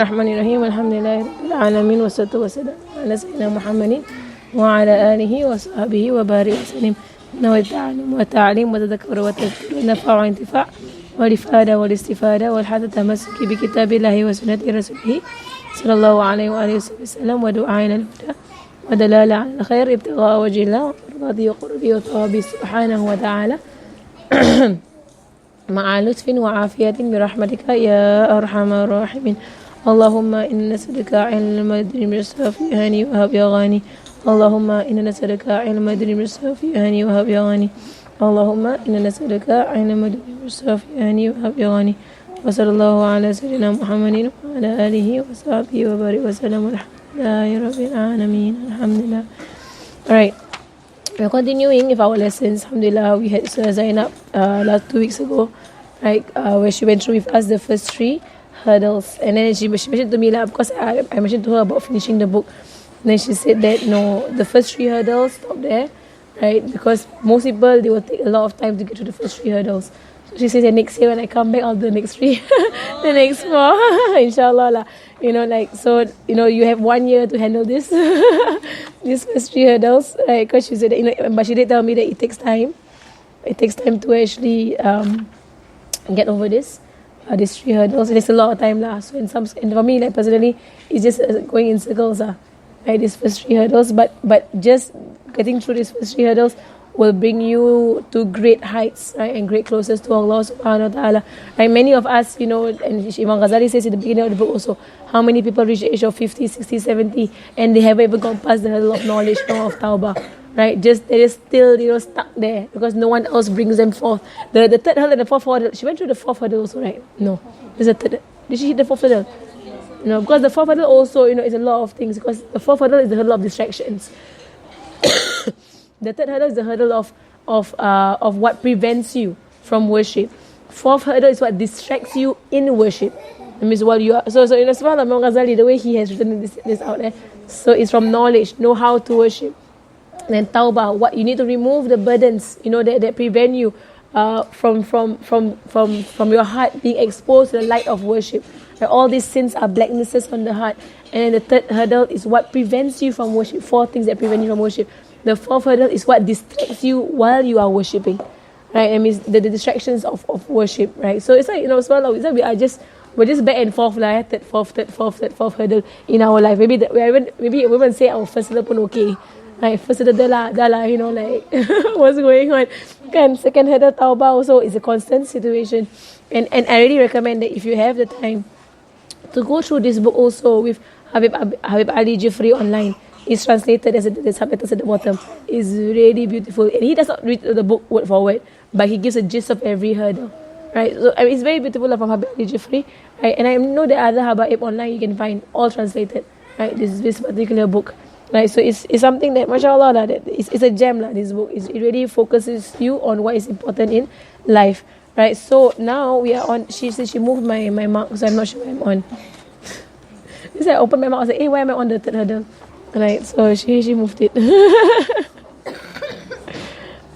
الرحمن الرحيم الحمد لله رب العالمين والصلاة والسلام على سيدنا محمد وعلى آله وصحبه وبارك وسلم. إنه التعلم والتعليم والتذكر والتذكير والنفع والانتفاع والإفادة والاستفادة والحث التمسك بكتاب الله وسنة رسوله صلى الله عليه وآله وسلم ودعاء إلى الهدى ودلالة على الخير ابتغاء وجه الله ومرضاته وقربه وثوابه سبحانه وتعالى مع لطف وعافية برحمتك يا أرحم الراحمين. اللهم إنا نسألك علم الدين بالصافي هاني وهب يا غاني. اللهم إنا نسألك علم الدين بالصافي هاني وهب يا غاني. اللهم إنا نسألك علم الدين بالصافي هاني وهب يا غاني. وصلى الله على سيدنا محمد وعلى آله وصحبه وبارك وسلم. الحمد لله رب العالمين. الحمد لله. Alright, we're continuing with our lessons. Alhamdulillah, we had Zainab last 2 weeks ago, right, where she went through with us the first 3 hurdles, and then she mentioned to me because I mentioned to her about finishing the book. And then she said that no, the first 3 hurdles stop there, right? Because most people, they will take a lot of time to get through the first 3 hurdles. So she says that next year when I come back, I'll do the next 3, the next 4, inshallah lah. So you have 1 year to handle this, these first 3 hurdles, right? Because she said that, but she did tell me that it takes time. It takes time to actually get over this. These 3 hurdles, there's a lot of time lah. So and for me, like personally, it's just going in circles right? These first 3 hurdles, but just getting through these first 3 hurdles will bring you to great heights, right? And great closeness to Allah subhanahu wa ta'ala. Right? Many of us, and Imam Ghazali says in the beginning of the book also, how many people reach the age of 50, 60, 70 and they haven't even gone past the hurdle of knowledge, of tawbah. Right, they're still stuck there because no one else brings them forth. The third hurdle and the fourth hurdle. She went through the fourth hurdle also, right? No, there's a third. Did she hit the fourth hurdle? No, because the fourth hurdle also, is a lot of things. Because the fourth hurdle is the hurdle of distractions. The third hurdle is the hurdle of what prevents you from worship. Fourth hurdle is what distracts you in worship. That means while you are subhanAllah, Imam Ghazali, the way he has written this out there. So it's from knowledge, know how to worship. Then tawbah, what you need to remove the burdens, that prevent you from your heart being exposed to the light of worship. Right? All these sins are blacknesses on the heart. And then the third hurdle is what prevents you from worship. 4 things that prevent you from worship. The fourth hurdle is what distracts you while you are worshipping. Right? I mean the distractions of worship. Right? So it's like, subhanAllah, it's like we're just back and forth, third, fourth hurdle in our life. Maybe we even say our first hurdle pun okay. Right, first hurdle dah lah, like what's going on. Second hurdle tawbah also is a constant situation. And I really recommend that if you have the time to go through this book also with Habib Ali Jifri online. It's translated as the subtitles at the bottom. It's really beautiful. And he does not read the book word for word, but he gives a gist of every hurdle. Right, so it's very beautiful from Habib Ali Jifri. Right, and I know the other Habaib online you can find all translated. Right, this particular book. Right, so it's something that, mashallah, that it's a gem, this book. It really focuses you on what is important in life. Right, so now we are on, she said she moved my mark, so I'm not sure where I'm on. This I opened my mark, I was like, hey, why am I on the third hurdle? Right, so she moved it.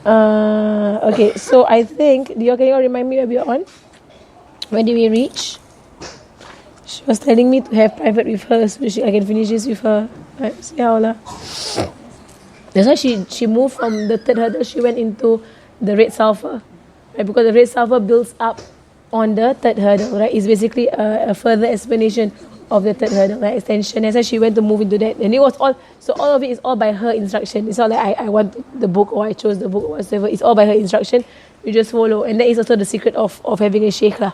Okay, so I think, can you all remind me where we are on? Where did we reach? She was telling me to have private with her so I can finish this with her. Right, that's why she moved from the third hurdle, she went into the red sulfur. Right, because the red sulfur builds up on the third hurdle, right? It's basically a further explanation of the third hurdle, right? Extension. That's why she went to move into that. And it was all, so all of it is all by her instruction. It's not like I want the book or I chose the book or whatever. It's all by her instruction. You just follow. And that is also the secret of having a sheikh lah.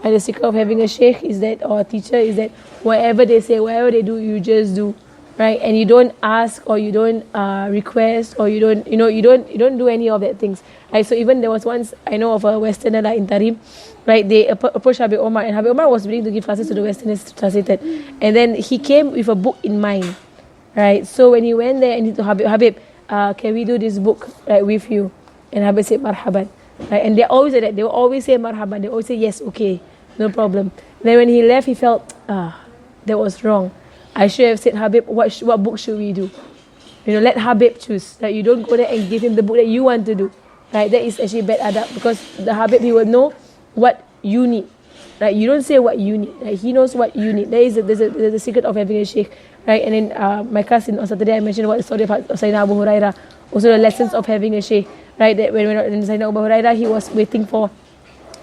And the secret of having a sheikh is that, or a teacher, is that whatever they say, whatever they do, you just do. Right, and you don't ask or you don't request or you don't do any of that things. Right, so even there was once I know of a Westerner in Tarim, right? They approached Habib Omar, and Habib Omar was willing to give classes to the Westerners translated, and then he came with a book in mind, right? So when he went there and he told Habib, can we do this book with you? And Habib said marhaban, right? And they always say that. They will always say marhaban. They always say yes, okay, no problem. Then when he left, he felt that was wrong. I should have said, Habib, what book should we do? Let Habib choose. Like, you don't go there and give him the book that you want to do. Right? That is actually bad adab, because the Habib, he will know what you need. Right? You don't say what you need. Right? He knows what you need. There's a secret of having a sheikh. Right? And then my cousin on Saturday, I mentioned about the story of Sayyidina Abu Huraira. Also the lessons of having a sheikh. Right? That when Sayyidina Abu Huraira, he was waiting for.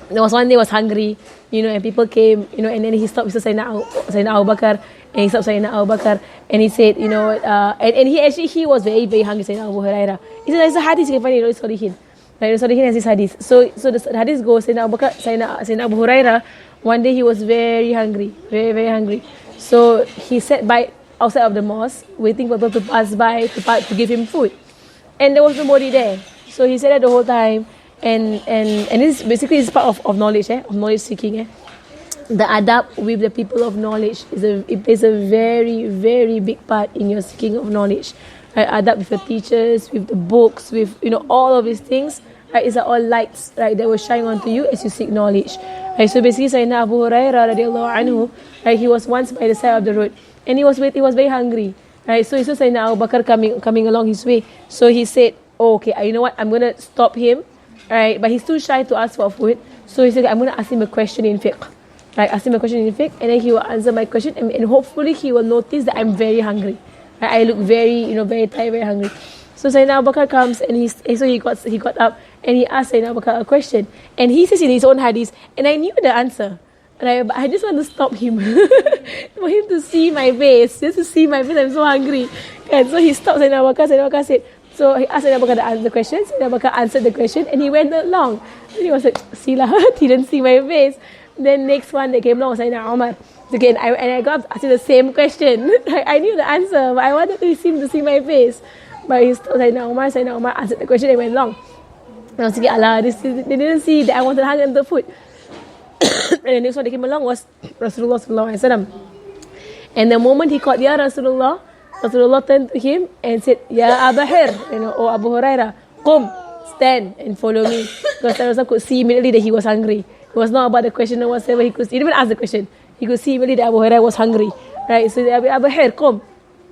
There was one day he was hungry, and people came, and then he stopped Sayyidina Abu Bakr, and he stopped Sayyidina Abu Bakr, and he said, and he was very, very hungry, Sayyidina Abu Huraira. He said, there's a hadith, you can find it, it's Salihin. Right, Salihin has this hadith. So the hadith goes, Sayyidina Abu Huraira, one day he was very hungry, very, very hungry. So he sat by outside of the mosque, waiting for people to pass by to give him food. And there was nobody there. So he sat there the whole time. And this basically is part of knowledge, of knowledge seeking. The adab with the people of knowledge it plays a very, very big part in your seeking of knowledge. Right? Adab with your teachers, with the books, with all of these things. Right? It's all lights, right, that will shine onto you as you seek knowledge. Right? So basically, Sayyidina Abu Hurairah radiallahu anhu, right, he was once by the side of the road, and he was very hungry. Right? So he saw Sayyidina Abu Bakr coming along his way. So he said, "Oh, okay, you know what? I'm gonna stop him." Right, but he's too shy to ask for food. So he said, I'm going to ask him a question in fiqh. Right, ask him a question in fiqh, and then he will answer my question, and hopefully he will notice that I'm very hungry. Right, I look very, very tired, very hungry. So Sayyidina Abu Bakr comes, and he got up, and he asked Sayyidina Abu Bakr a question. And he says in his own hadith, and I knew the answer. But I just want to stop him. For him to see my face. Just to see my face, I'm so hungry. And so he stopped Sayyidina Abu Bakr. Sayyidina Abu Bakr said, so he asked Sayyidina Abu Bakr to answer the question. Sayyidina Abu Bakr answered the question, and he went along. And he was like, see lah, he didn't see my face. Then next one that came along was Sayyidina Umar. Again, I got up asking the same question. I knew the answer, but I wanted him to see my face. But he stopped Sayyidina Umar answered the question and went along. And I was thinking, Allah, they didn't see that I wanted to hang on the food. And the next one that came along was Rasulullah sallallahu alaihi wasallam. And the moment he called, Ya Rasulullah turned to him and said, Ya Abu Hir, O Abu Hurairah, Qum, stand and follow me. Because Rasulullah could see immediately that he was hungry. It was not about the question or whatever. He didn't even ask the question. He could see immediately that Abu Hurairah was hungry. Right? So Abu Hir, Qum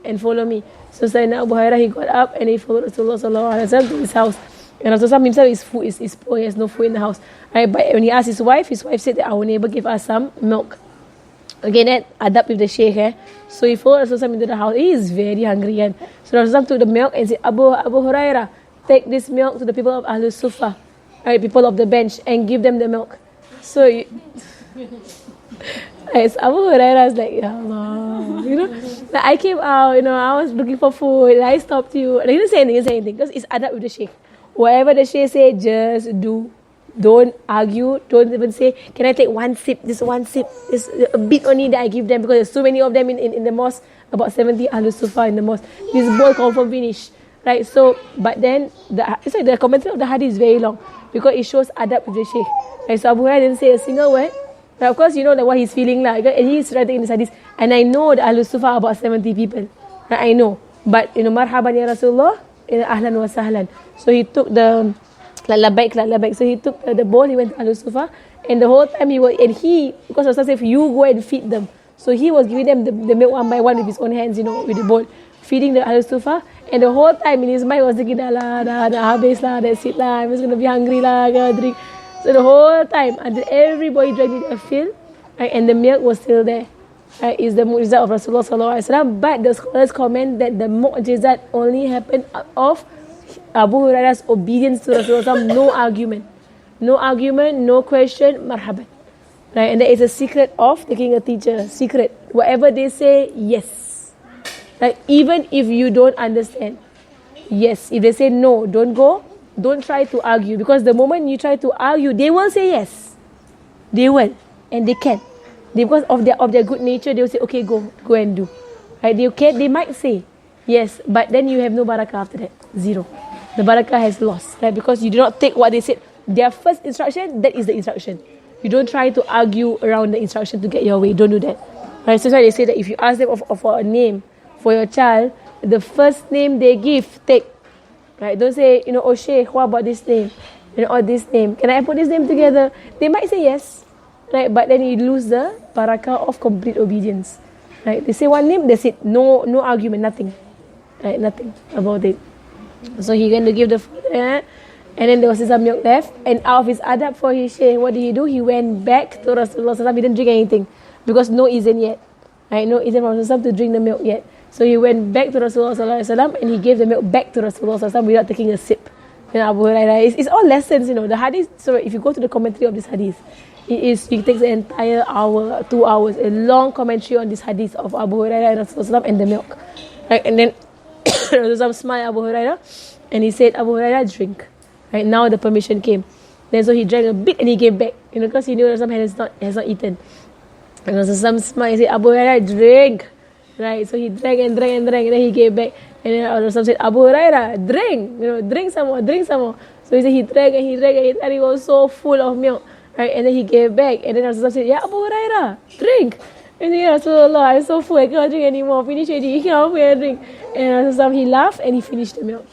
and follow me. So Sayyidina Abu Hurairah, he got up and he followed Rasulullah sallallahu alaihi wasallam to his house. And Rasulullah himself is poor, he has no food in the house. Right? But when he asked his wife said that our neighbor gave us some milk. Again, that adab with the sheikh. So he followed Rasulullah into the house. He is very hungry. So Rasulullah took the milk and said, Abu Hurairah, take this milk to the people of Ahlul Sufa, right, people of the bench, and give them the milk. So Abu Hurairah is like, Ya Allah, like I came out, I was looking for food, and I stopped you. And he didn't say anything, because it's adab with the sheikh. Whatever the sheikh say, just do. Don't argue. Don't even say, can I take one sip? Just one sip. Just a bit only that I give them, because there's so many of them in the mosque. About 70 Ahlul Sufa in the mosque. This bowl confirm finish. Right? So, but then the commentary of the hadith is very long, because it shows adab with the sheikh. Right? So Abu Hurairah didn't say a single word. But of course, what he's feeling like. And he's writing in this hadith. And I know the Ahlul Sufa are about 70 people. Right? I know. But, marhaban ya Rasulullah, ahlan wa sahlan. So he took the labaik. So he took the bowl, he went to Ahlul Sufa, and the whole time because Rasulullah said, you go and feed them. So he was giving them the milk one by one with his own hands, with the bowl, feeding the Ahlul Sufa. And the whole time in his mind was thinking, dah habis lah, that's it lah, I'm just going to be hungry lah, gonna drink. So the whole time, until everybody drank their fill, right, and the milk was still there. Right, is the mu'jizat of Rasulullah sallallahu alaihi wasallam. But the scholars comment that the mu'jizat only happened of Abu Hurairah's obedience to Rasulullah, no argument, no question, marhaban. Right, and that is a secret of taking a teacher. Secret, whatever they say, yes. Like even if you don't understand, yes. If they say no, don't go. Don't try to argue, because the moment you try to argue, they will say yes. They will, and they can. Because of their good nature, they will say, okay, go and do. Right? They might say yes, but then you have no barakah after that. Zero. The barakah has lost, right? Because you do not take what they said. Their first instruction, that is the instruction. You don't try to argue around the instruction to get your way. Don't do that. Right? So that's why they say that if you ask them for a name for your child, the first name they give, take. Right? Don't say, oh Sheikh, what about this name? Or this name. Can I put this name together? They might say yes. Right? But then you lose the barakah of complete obedience. Right? They say one name, that's it. No argument, nothing. Right? Nothing about it. So he's going to give the food. And then there was some milk left. And out of his adab for his shaykh, what did he do? He went back to Rasulullah sallallahu alaihi wasallam. He didn't drink anything because no izn yet. Right? No izn from Rasulullah to drink the milk yet. So he went back to Rasulullah sallallahu alaihi wasallam and he gave the milk back to Rasulullah sallallahu alaihi wasallam without taking a sip. Abu Hurairah, it's all lessons, the hadith. So if you go to the commentary of this hadith, it takes an entire hour, 2 hours, a long commentary on this hadith of Abu Hurairah and Rasulullah and the milk. Right? And then Rasulullah smiled Abu Hurairah and he said, Abu Hurairah, drink. Right? Now the permission came. Then so he drank a bit and he gave back, because he knew Rasulullah has not eaten. And Rasulullah smiled and said, Abu Hurairah, drink. Right? So he drank and drank and drank and then he gave back. And then Rasulullah said, Abu Hurairah, drink, drink some more, drink some more. So he said he drank and he drank and he was so full of milk. Right? And then he gave back. And then Rasulullah said, Abu Hurairah, drink. And then Rasulullah, I'm so full, I cannot drink anymore. Finish already, you cannot drink. And Rasulullah, he laughed and he finished the milk.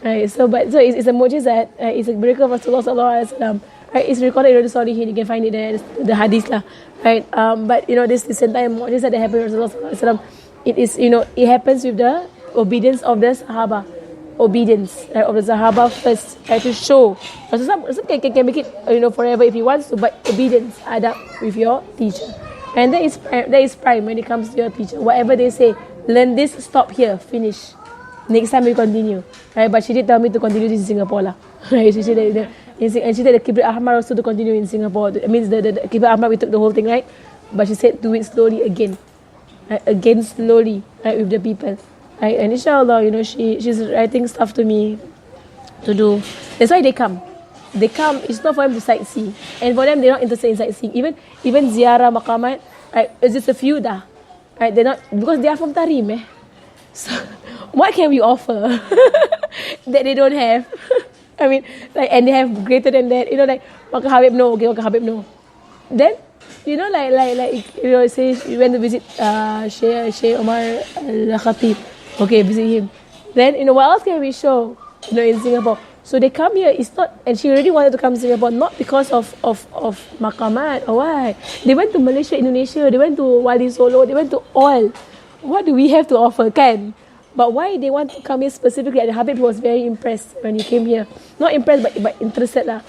Right? So it's a mu'jizat. It's a miracle of Rasulullah sallallahu alaihi wasallam. Right? It's recorded in the story here. You can find it there, the hadith lah. Right? But this entire mu'jizat that happened to Rasulullah sallallahu alaihi wasallam, it is, it happens with the obedience of the Sahaba. Obedience, right, of the Sahaba first, to show. Some can make it, forever if he wants to, but obedience, adab with your teacher. And that is prime when it comes to your teacher. Whatever they say, learn this, stop here, finish. Next time we continue. Right? But she did tell me to continue this in Singapore lah. Right? She said that, and she said the Qiblat Ahmar also to continue in Singapore. It means the Qiblat Ahmar, we took the whole thing, right? But she said do it slowly again. Right? Again slowly, right, with the people. Right? And inshallah, she's writing stuff to me to do. That's why they come. They come, it's not for them to sightsee. And for them, they're not interested in sightseeing. Even ziarah maqamat, right, it's just a few dah. Right? They're not, because they are from Tarim. So, what can we offer that they don't have? I mean, and they have greater than that. Maka Habib no, okay, Maka Habib no. Then, say you went to visit Sheikh Omar Al-Khatib. Okay, visit him. Then, what else can we show, in Singapore? So they come here, it's not, and she already wanted to come to Singapore, not because of maqamat or why. They went to Malaysia, Indonesia, they went to Wadi Solo, they went to all. What do we have to offer, kan? But why they want to come here specifically? And Habib was very impressed when he came here. Not impressed, but interested lah.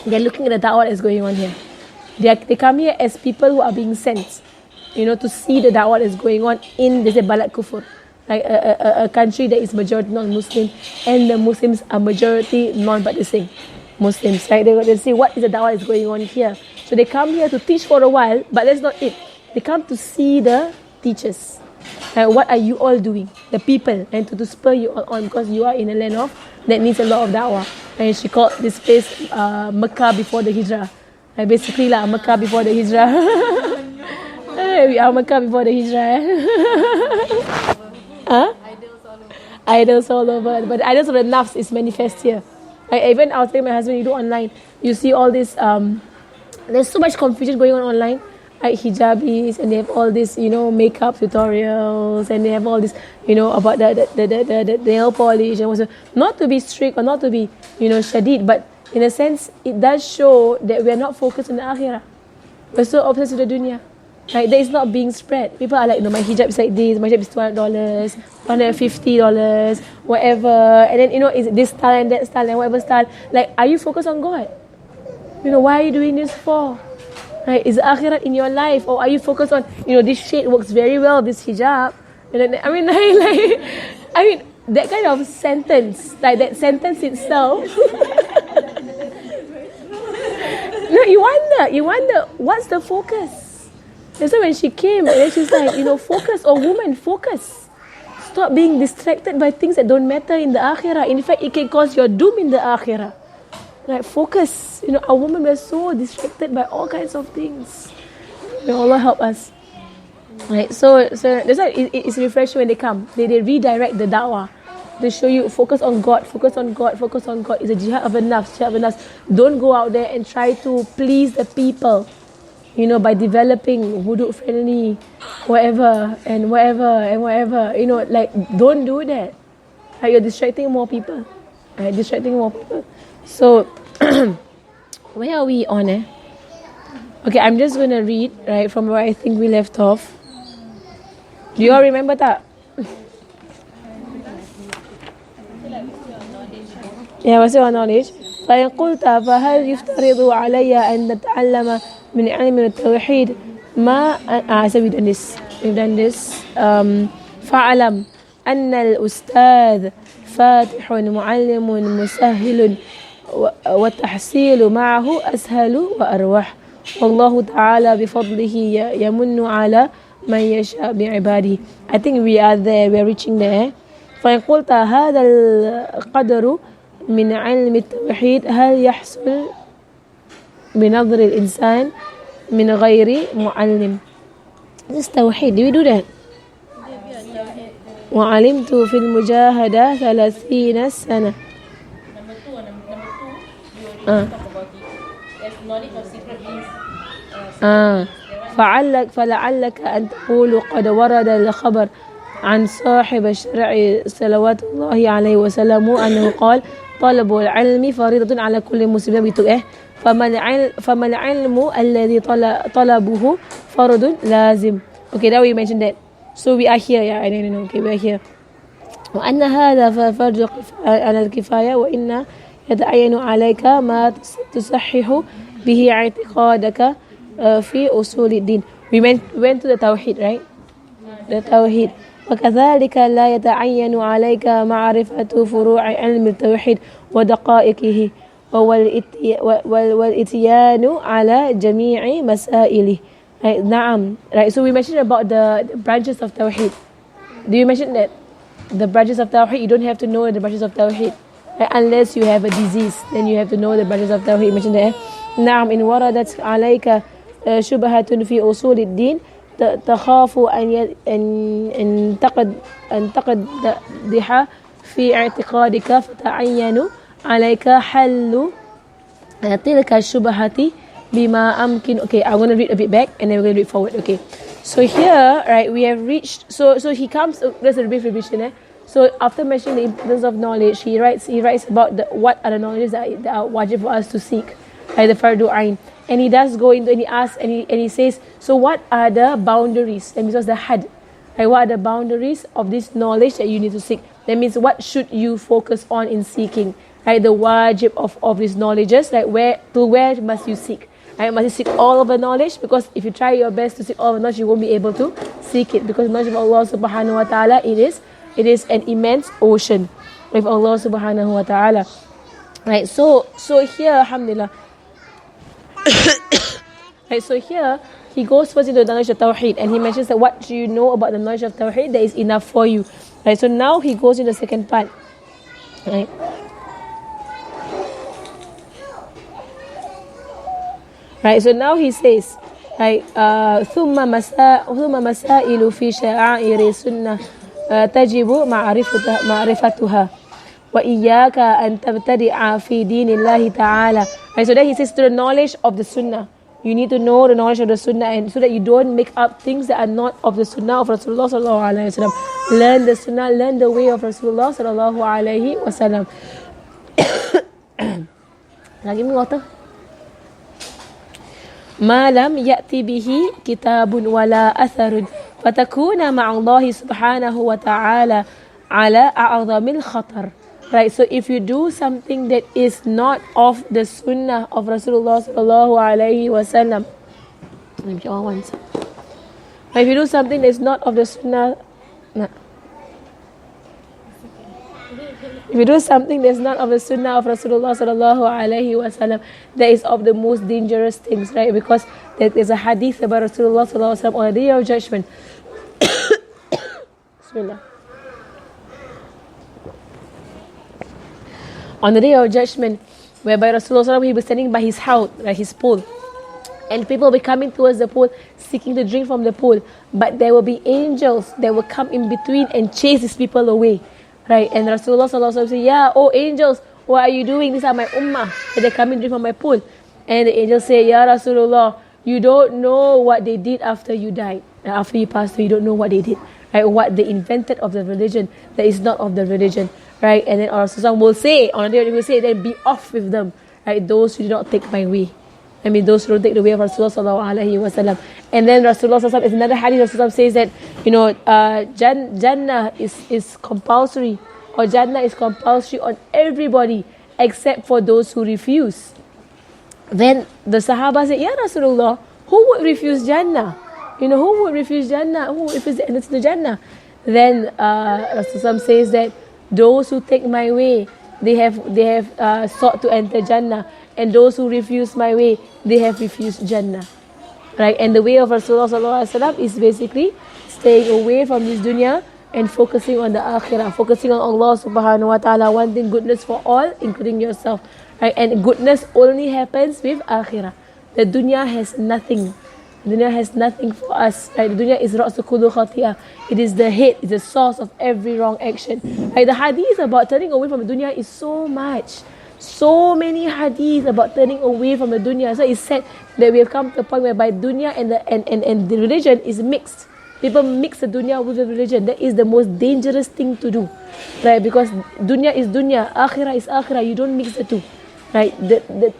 They're looking at the da'wah that's going on here. They come here as people who are being sent, to see the da'wah that's going on in, they say, Balad Kufur. Like a country that is majority non-Muslim, and the Muslims are majority non-practicing Muslims. Right? They see what is the da'wah is going on here. So they come here to teach for a while, but that's not it. They come to see the teachers. What are you all doing? The people, and to spur you all on, because you are in a land that needs a lot of da'wah. And she called this place Mecca before the Hijrah. Basically Mecca before the Hijrah. We are Mecca before the Hijrah. Huh? Idols all over. But the idols of the nafs is manifest here. Even I was telling my husband, you do online, you see all this, there's so much confusion going on online. Hijabis, and they have all this, makeup tutorials, and they have all this, about the nail polish, and also not to be strict or not to be, shadid, but in a sense, it does show that we are not focused on the akhirah. We're so obsessed with the dunya. Right? That is not being spread. People are like, my hijab is like this, my hijab is $200, $150, whatever, and then, is this style and that style and whatever style. Like, are you focused on God? Why are you doing this for? Right? Is akhirat in your life, or are you focused on, this shade works very well, this hijab? I mean, that kind of sentence, like that sentence itself. No, you wonder, what's the focus? And so when she came, and then she's like, focus, or woman, focus. Stop being distracted by things that don't matter in the akhirah. In fact, it can cause your doom in the akhirah. Like, focus. A woman, we're so distracted by all kinds of things. May Allah help us. Right, so that's why it's refreshing when they come. They redirect the da'wah. They show you, focus on God, focus on God, focus on God. It's a jihad of the nafs, Don't go out there and try to please the people, by developing wudu friendly, whatever. Don't do that. Like, you're distracting more people. So, where are we on? Okay, I'm just going to read, right, from where I think we left off. Do you all remember that? Yeah, what's your knowledge? فإن قلت فهل يفترض علي أن نتعلم من علم التوحيد ما so we've done this فاعلم أن الأستاذ فاتح معلم مسهل والتحصيل معه أسهل وأروح والله تعالى بفضله يمن على من يشاء بعباده. I think we are there, we are reaching there. فإن قلت هذا القدر من علم التوحيد هل يحصل بنظر الإنسان من غير معلم. This توحيد, do we do that? وعلمت في المجاهدة 30 سنة. Number two, we already talked about it. There's knowledge of secret means. فلعلك أن تقول قد ورد الخبر عن صاحب الشرع صلوات الله عليه وسلم أنه قال طلب العلم فريضة على كل مسلم. فما العلم الذي طلبه فرض لازم. Okay, now we mentioned that. So we are here, yeah, I don't know. Okay, we are here. وأن هذا فرض على الكفاية وإن يتعين عليك ما تصحح به اعتقادك في أصول الدين. We went to the Tawheed, right? The Tawheed. وكذلك لا يتعين عليك معرفة فروع علم التوحيد ودقائقه والإتيان على جميع مسائله. Right, نعم. Right, so we mentioned about the branches of Tawheed. Do you mention that? The branches of Tawheed, you don't have to know the branches of Tawheed. Right, unless you have a disease, then you have to know the branches of Tawheed. You mentioned that. نعم إن وردت عليك شبهة في أصول الدين تخاف أن تقدح في اعتقادك فتعين عليك حل تلك الشبهة بما أمكن. Okay, I'm going to read a bit back and then we're going to read forward. Okay, so here, right, we have reached. So he comes. There's a brief revision. So after mentioning the importance of knowledge, he writes about what are the knowledges that are wajib for us to seek, like the fardu ain. And he does go into and he asks and he says, so what are the boundaries? That means what's the had? Like what are the boundaries of this knowledge that you need to seek? That means what should you focus on in seeking? Right, the wajib of these knowledges, like where must you seek? Right, must you seek all of the knowledge? Because if you try your best to seek all of the knowledge, you won't be able to seek it. Because the knowledge of Allah subhanahu wa ta'ala, it is an immense ocean with Allah subhanahu wa ta'ala. Right, so here, alhamdulillah. Right, so here he goes first into the knowledge of Tawheed and he mentions that what do you know about the knowledge of Tawheed that is enough for you. Right, so now he goes into the second part. Right. Right, so now he says, right, ثم مسائل في شعائر السنة تجب معرفتها وإياك أن تبتدع في دين الله تعالى. Right, so then he says to the knowledge of the Sunnah. You need to know the knowledge of the Sunnah and so that you don't make up things that are not of the Sunnah of Rasulullah sallallahu alaihi wasallam. Learn the Sunnah, learn the way of Rasulullah sallallahu alaihi wasallam. Now give me water. ما لم يأتي به كتاب ولا أثر فتكون مع الله سبحانه وتعالى على أعظم الخطر. Right, so if you do something that is not of the Sunnah of Rasulullah sallallahu alaihi wasallam, if you do something that is not of the Sunnah, if you do something that's not of the Sunnah of Rasulullah sallallahu alaihi wasallam, that is of the most dangerous things, right? Because there's a hadith about Rasulullah sallallahu alaihi wasallam on the day of judgment. Bismillah. On the day of judgment, whereby Rasulullah he was standing by his house, like his pool, and people will be coming towards the pool, seeking to drink from the pool, but there will be angels that will come in between and chase these people away. Right, and Rasulullah sallallahu alaihi wasallam say, yeah, oh angels, what are you doing? These are my ummah, and they come and drink from my pool. And the angels say, Ya Rasulullah, you don't know what they did after you died. After you passed away, you don't know what they did. Right, what they invented of the religion that is not of the religion. Right, and then Rasulullah will say, on the day he will say, then be off with them. Right, those who do not take my way. I mean, those who don't take the way of Rasulullah sallallahu alaihi wasallam. And then Rasulullah sallallahu alaihi wasallam, is another hadith, Rasulullah says that, you know, Jannah is compulsory, or Jannah is compulsory on everybody except for those who refuse. Then the Sahaba said, Ya Rasulullah, who would refuse Jannah? Who would refuse Jannah? Who would refuse the entrance to Jannah? Then Rasulullah says that those who take my way, they have sought to enter Jannah, and those who refuse my way, they have refused Jannah. Right? And the way of Rasulullah sallallahu alaihi wasallam is basically staying away from this dunya and focusing on the akhirah, focusing on Allah subhanahu wa ta'ala, wanting goodness for all, including yourself. Right? And goodness only happens with akhirah. The dunya has nothing. The dunya has nothing for us. Right? The dunya is ra'su kullu khatiyah. It is the head, it's the source of every wrong action. Right? The hadith about turning away from the dunya is so much. So many hadith about turning away from the dunya. So it's said that we have come to a point whereby dunya and the religion is mixed. People mix the dunya with the religion. That is the most dangerous thing to do. Right? Because dunya is dunya, akhirah is akhirah. You don't mix the two. Right?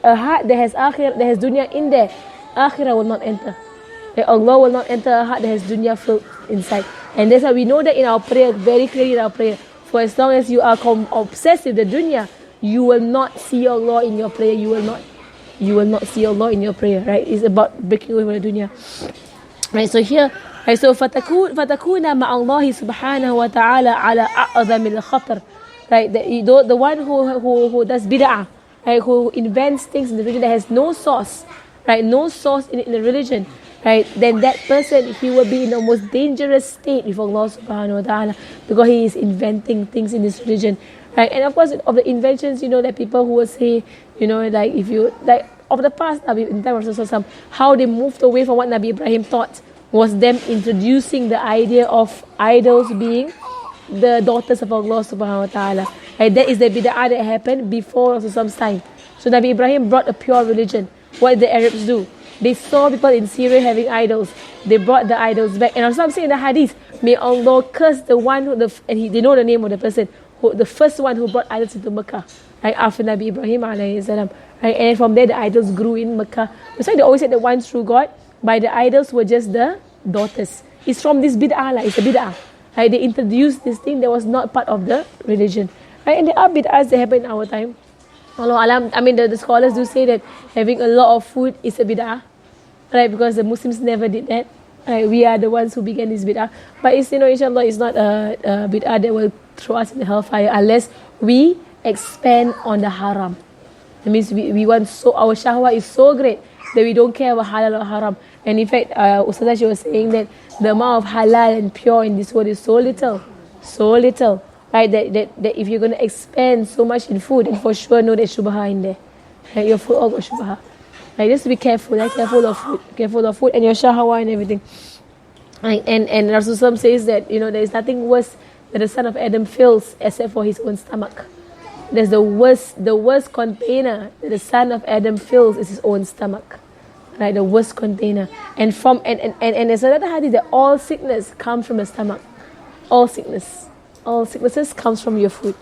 A heart that has akhirah, that has dunya in there, akhirah will not enter. That Allah will not enter a heart that has dunya filled inside. And that's why we know that in our prayer, very clearly in our prayer. For as long as you are obsessed with the dunya, you will not see Allah in your prayer. You will not see Allah in your prayer. Right? It's about breaking away from the dunya. Right? So here, right, so فَتَكُونَ مَعَ اللَّهِ سُبْحَانَهُ وَتَعَالَى عَلَى أَعْظَمِ الْخَطَرِ. Right? The one who does bid'ah, right, who invents things in the religion that has no source, right, no source in the religion, right, then that person, he will be in the most dangerous state with Allah subhanahu wa ta'ala, because he is inventing things in this religion. Right? And of course, of the inventions, that people who will say, like if you, like of the past, in time of Rasulullah, how they moved away from what Nabi Ibrahim taught was them introducing the idea of idols being the daughters of Allah subhanahu wa ta'ala. Right? That is the bid'ah that happened before Rasulullah's time. So Nabi Ibrahim brought a pure religion. What did the Arabs do? They saw people in Syria having idols. They brought the idols back. And Rasulullah said in the hadith, may Allah curse the one who, they know the name of the person, the first one who brought idols into Mecca, right, after Nabi Ibrahim alayhi salam. Right? And from there the idols grew in Mecca. That's why they always said the one true God, by the idols were just the daughters. It's from this bid'ah, it's a bid'ah. Right? They introduced this thing that was not part of the religion. Right? And there are bid'ahs that happen in our time. Allah alam, the scholars do say that having a lot of food is a bid'ah. Right? Because the Muslims never did that. Right? We are the ones who began this bid'ah. But it's, inshallah, it's not a bid'ah that will throw us in the hellfire unless we expand on the haram. That means we want, so our shahwa is so great that we don't care about halal or haram. And in fact, Ustazah, she was saying that the amount of halal and pure in this world is so little. Right? That if you're going to expand so much in food, then for sure know there's shubha in there. Right? Your food all got shubha. Right? Just be careful. Careful of food and your shahwa and everything. Right? And Rasulullah says that there is nothing worse that the son of Adam fills except for his own stomach. There's the worst container that the son of Adam fills is his own stomach. Right? The worst container. And there's another hadith that all sickness comes from the stomach. All sicknesses comes from your food.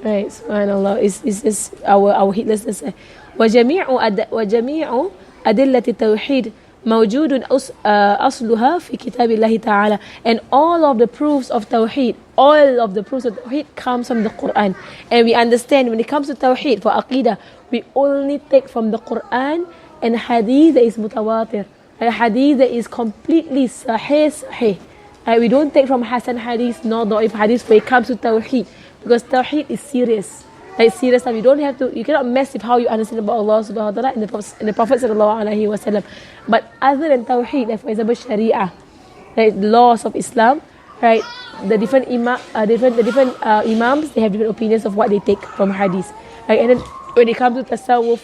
Right? Subhanallah. It's our heedlessness. وجميع أدلة التوحيد موجود أصلها في كتاب الله تعالى. And all of the proofs of Tawheed comes from the Quran. And we understand when it comes to Tawheed for Aqidah, we only take from the Quran and Hadith that is mutawatir, a Hadith that is completely sahih. We don't take from Hasan Hadith nor Da'if Hadith when it comes to Tawheed, because Tawheed is serious. Serious stuff. You cannot mess with how you understand about Allah subhanahu wa ta'ala and the Prophet sallallahu alaihi wasallam. But other than Tawheed, like for example Sharia, right, laws of Islam, right, the different imams, they have different opinions of what they take from Hadith. Right? And then when it comes to tasawwuf,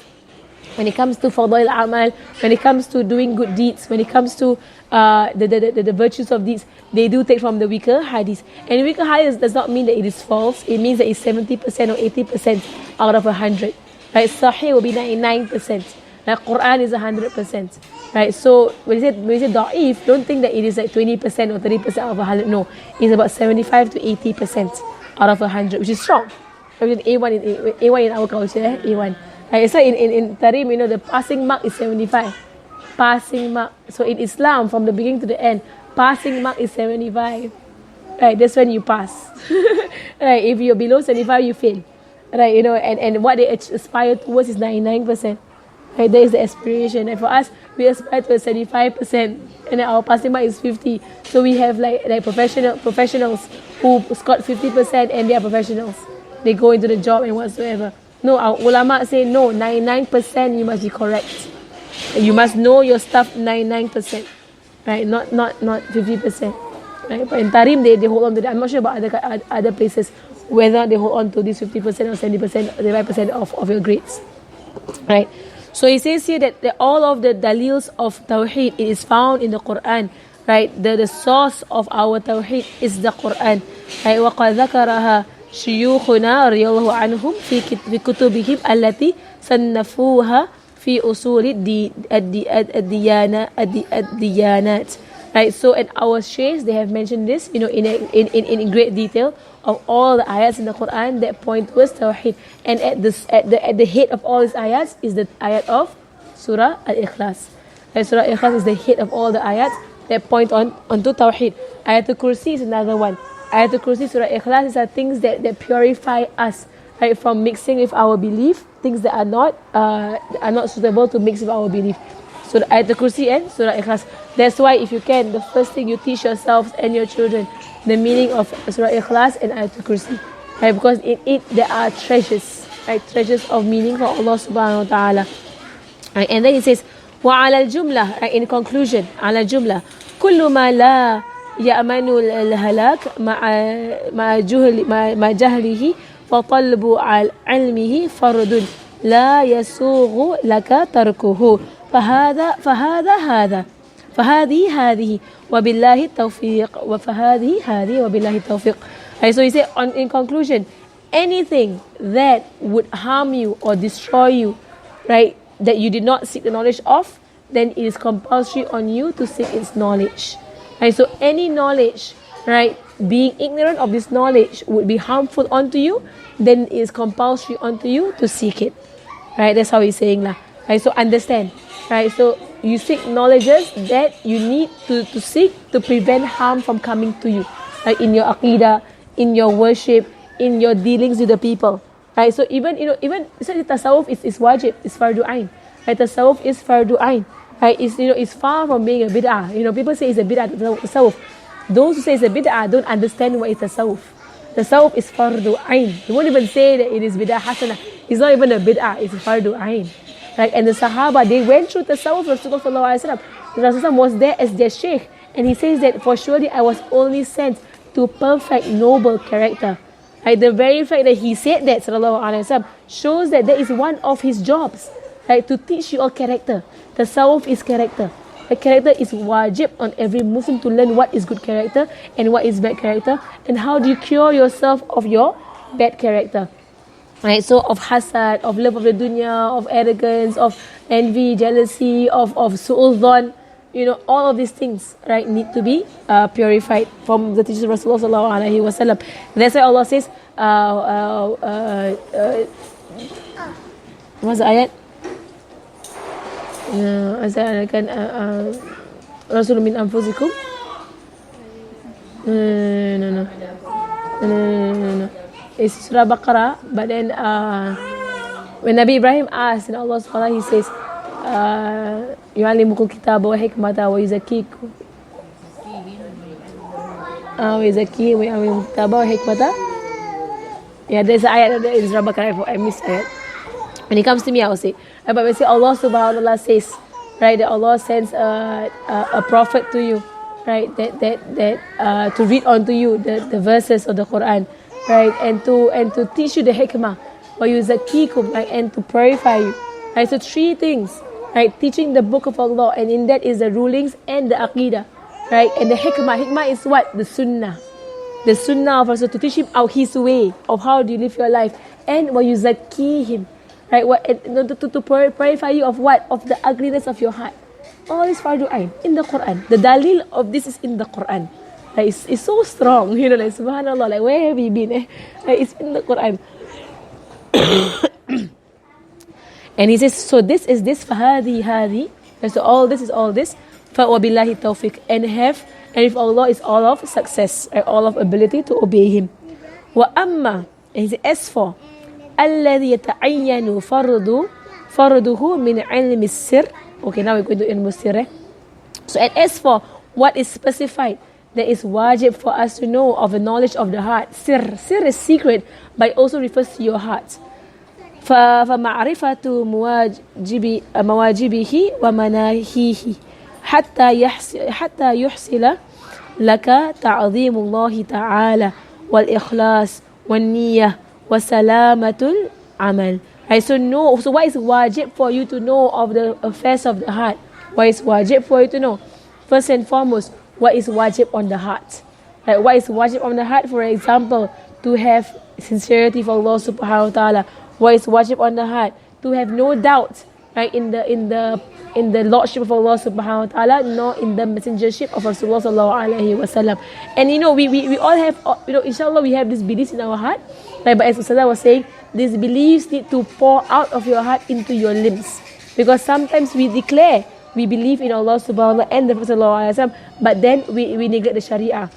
when it comes to fadail amal, when it comes to doing good deeds, when it comes to the virtues of deeds, they do take from the weaker hadith. And weaker hadith does not mean that it is false. It means that it's 70% or 80% out of 100. Right? Sahih will be 99%. Like Quran is 100%. Right? So when you say da'if, don't think that it is like 20% or 30% out of 100. No, it's about 75 to 80% out of 100, which is strong. A1 in our culture, A1. Right? So in Tarim, the passing mark is 75. Passing mark. So in Islam, from the beginning to the end, passing mark is 75. Right? That's when you pass. Right? If you're below 75, you fail. right? And what they aspire towards is 99%. Right, that is the aspiration. And for us, we aspire to 75%, and our passing mark is 50. So we have like professionals who scored 50%, and they are professionals. They go into the job and whatsoever. No, our ulama say no, 99% you must be correct. You must know your stuff 99%, right? Not 50%, right? But in Tarim they hold on to that. I'm not sure about other places whether they hold on to this 50% or 70%, 35% of your grades, right? So he says here that all of the dalils of Tawheed, it is found in the Quran, right? The source of our Tawheed is the Quran, right? وَقَدْ ذَكَرَهَا شيوخنا رضي الله عنهم في كتبهم التي صنفوها في أصول الديانات. Right, so and our sheikhs, they have mentioned this, in great detail of all the ayats in the Quran that point towards Tawheed. And at the head of all these ayats is the ayat of Surah Al-Ikhlas. Surah Al-Ikhlas is the head of all the ayats that point onto Tawheed. Ayatul Kursi is another one. Ayatul Kursi, Surah Al-Ikhlas are things that purify us, right, from mixing with our belief, things that are not suitable to mix with our belief. So Ayatul Kursi and Surah Ikhlas. That's why if you can, the first thing you teach yourselves and your children the meaning of Surah Ikhlas and Ayatul Kursi, right? Because in it there are treasures, right? Treasures of meaning for Allah subhanahu wa ta'ala, right? And then it says وعلى الجملة, right? In conclusion, على الجملة كل ما لا يأمن الهلاك مع جهله فطلب علمه فرض لا يسوغ لك تركه فهذه وبالله التوفيق وبالله التوفيق. Right, so he said, in conclusion, anything that would harm you or destroy you, right, that you did not seek the knowledge of, then it is compulsory on you to seek its knowledge. Right, so any knowledge, right, being ignorant of this knowledge would be harmful unto you, then it is compulsory unto you to seek it. Right, that's how he's saying lah. Right, so understand. Right, so you seek knowledges that you need to seek to prevent harm from coming to you, like in your aqidah, in your worship, in your dealings with the people. Right, so even tasawwuf is wajib, it's fardu ain. Right, tasawwuf is fardu ain. Right, it's far from being a bid'ah. People say it's a bid'ah tasawwuf. Those who say it's a bid'ah don't understand what is tasawwuf. Tasawwuf is fardu ain. They won't even say that it is bid'ah hasanah. It's not even a bid'ah, it's fardu ain. Right? And the Sahaba, they went through tasawwuf. Rasulullah was there as their sheikh, and he says that for surely I was only sent to perfect noble character. Right? The very fact that he said that shows that that is one of his jobs, right? To teach you all character. Tasawwuf is character. The character is wajib on every Muslim to learn what is good character and what is bad character, and how do you cure yourself of your bad character. Right, so of hasad, of love of the dunya, of arrogance, of envy, jealousy, of su'ul dhan, all of these things, right, need to be purified from the teachings of Rasulullah sallallahu alaihi wasallam. That's why Allah says, what's the ayat? Rasulun min anfusikum. No. It's Surah Baqarah, but then when Nabi Ibrahim asked, and Allah SWT, he says, يُعَلِّمُكُمْ كِتَابَ وَحِكْمَةَ وَيُزَكِّيكُم وَيُعَلِّمُكُمْ كِتَابَ وَحِكْمَةَ. Yeah, there's an ayat in Surah Baqarah, I missed ayat. When it comes to me, I will say, but when say Allah subhanahu wa ta'ala says, right, that Allah sends a prophet to you, right, that to read onto you the verses of the Quran, right, and to teach you the hikmah, وَيُزَكِّيكُم, right, and to purify you. Right, so 3 things, right, teaching the book of Allah, and in that is the rulings and the aqidah, right, and the hikmah is what? The sunnah of Rasul, to teach him out his way of how do you live your life, and وَيُزَكِّيهِم, right, to purify you of what? Of the ugliness of your heart. All is fardu ain in the Quran. The dalil of this is in the Quran. Like, it's so strong, like subhanallah, like where have you been? Like, it's in the Quran. And he says, so this is this, fahadi, so all this is all this, وَبِاللَّهِ التَّوْفِيقِ, and if Allah is all of success, all of ability to obey Him. وَأَمَّا, and he says, as for الذي يتعين فرضه من علم السر. Okay, now we're going to ilm al-sir. So, and as for what is specified, that is wajib for us to know of the knowledge of the heart. Sir is secret, but it also refers to your heart. فمعرفة مواجبه ومناهيه حتى يحصل لك تعظيم الله تعالى والإخلاص والنية وسلامة العمل. Right, so what is wajib for you to know of the affairs of the heart? What is wajib for you to know? First and foremost, what is wajib on the heart? Right, what is wajib on the heart? For example, to have sincerity for Allah subhanahu wa ta'ala. What is wajib on the heart? To have no doubt, right, in the lordship of Allah subhanahu wa ta'ala, nor in the messengership of Rasulullah sallallahu alaihi wasallam. And we all have, inshallah, we have these beliefs in our heart. Right, but as Ustazah was saying, these beliefs need to pour out of your heart into your limbs. Because sometimes we declare we believe in Allah subhanahu wa ta'ala and the Prophet sallallahu alaihi wasallam, but then we neglect the Sharia.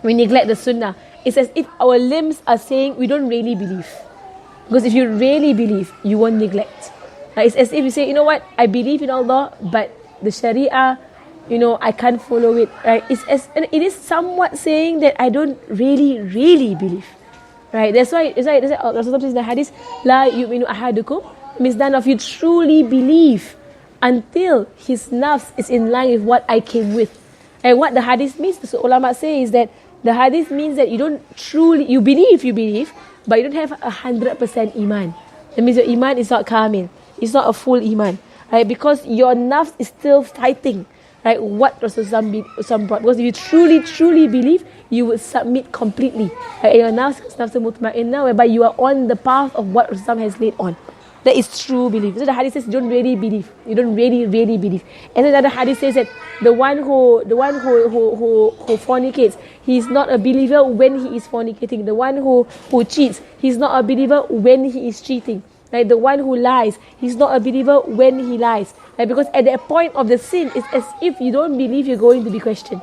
We neglect the Sunnah. It's as if our limbs are saying we don't really believe. Because if you really believe, you won't neglect. It's as if you say, you know what, I believe in Allah, but the Sharia, I can't follow it. Right? It is somewhat saying that I don't really, really believe. Right? That's why Rasulullah says in the hadith, La yu'minu ahadukum, means none of you truly believe until his nafs is in line with what I came with. And what the hadith means, the ulama say, is that the hadith means that you believe, but you don't have 100% iman. That means your iman is not kamil. It's not a full iman. Right? Because your nafs is still fighting, right, what Rasulullah brought. Because if you truly, truly believe, you would submit completely. Right? And your nafs is mutma'inna, whereby you are on the path of what Rasulullah has laid on. That is true belief. So the hadith says you don't really believe. You don't really, really believe. And then the hadith says that the one who fornicates, he is not a believer when he is fornicating. The one who cheats, he is not a believer when he is cheating. Right? The one who lies, he's not a believer when he lies. Right? Because at that point of the sin, it's as if you don't believe you're going to be questioned.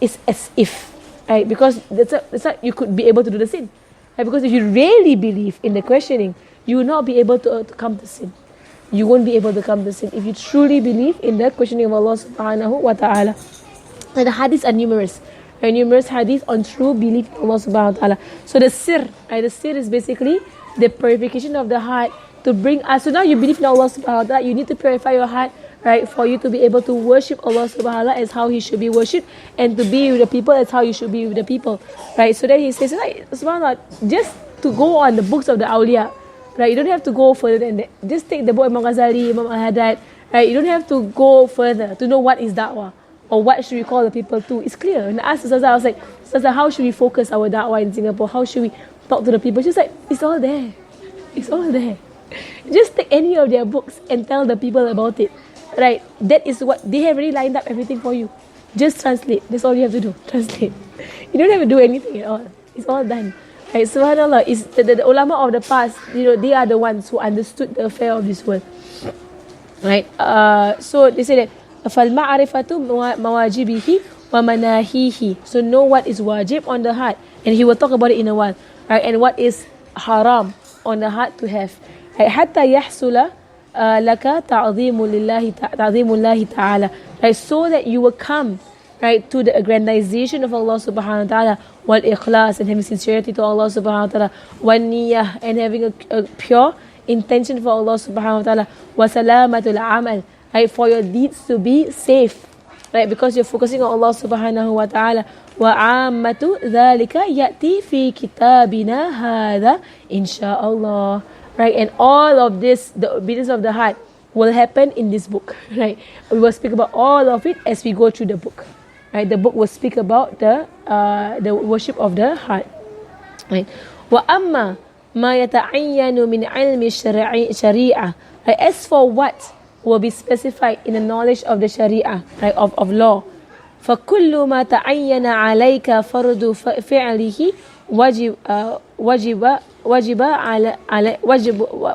It's as if. Right? Because that's how you could be able to do the sin. Right? Because if you really believe in the questioning, you will not be able to come to sin. You won't be able to come to sin if you truly believe in the questioning of Allah subhanahu wa ta'ala. And the hadiths are numerous. Right? Numerous hadiths on true belief in Allah subhanahu wa ta'ala. So the sir, right? The sir is basically the purification of the heart to bring us. So now you believe in Allah subhanahu wa ta'ala, you need to purify your heart, right, for you to be able to worship Allah subhanahu wa ta'ala as how He should be worshipped, and to be with the people as how you should be with the people. Right? So then he says, right, subhanAllah, just to go on the books of the awliya, right? You don't have to go further than that. Just take the book of Imam Ghazali, Imam Al-Haddad, right? You don't have to go further to know what is da'wah or what should we call the people to. It's clear. And I asked Ustazah, I was like, Ustazah, how should we focus our da'wah in Singapore? How should we talk to the people? She's like, it's all there. It's all there. Just take any of their books and tell the people about it. Right? That is what they have already lined up everything for you. Just translate. That's all you have to do. Translate. You don't have to do anything at all. It's all done. Right? Subhanallah, is the ulama of the past, they are the ones who understood the affair of this world. Right? So they say that فَالْمَعْرِفَةُ مَوَاجِبِهِ وَمَنَاهِيهِ. So know what is wajib on the heart. And he will talk about it in a while. Right? And what is haram on the heart to have. Right? حَتَّى يَحْسُلَ لَكَ تَعْظِيمُ اللَّهِ تَعَالَى. Right? So that you will come, right, to the aggrandization of Allah subhanahu wa ta'ala, wal ikhlas, and having sincerity to Allah subhanahu wa ta'ala, wal niyah, and having a pure intention for Allah subhanahu wa ta'ala, wa salamatul amal, right, for your deeds to be safe, right, because you're focusing on Allah subhanahu wa ta'ala. Wa ammatu dhalika ya'ti fi kitabina hadha insha'Allah. Right, and all of this, the obedience of the heart, will happen in this book. Right, we will speak about all of it as we go through the book. Right, the book will speak about the worship of the heart. Right, wa amma ma yata'ayyanu min ilmi sharia. Right, as for what will be specified in the knowledge of the sharia, right, of law. فَكُلُّ مَا تَعَيَّنَ عَلَيْكَ فَرْضُ فِعْلِهِ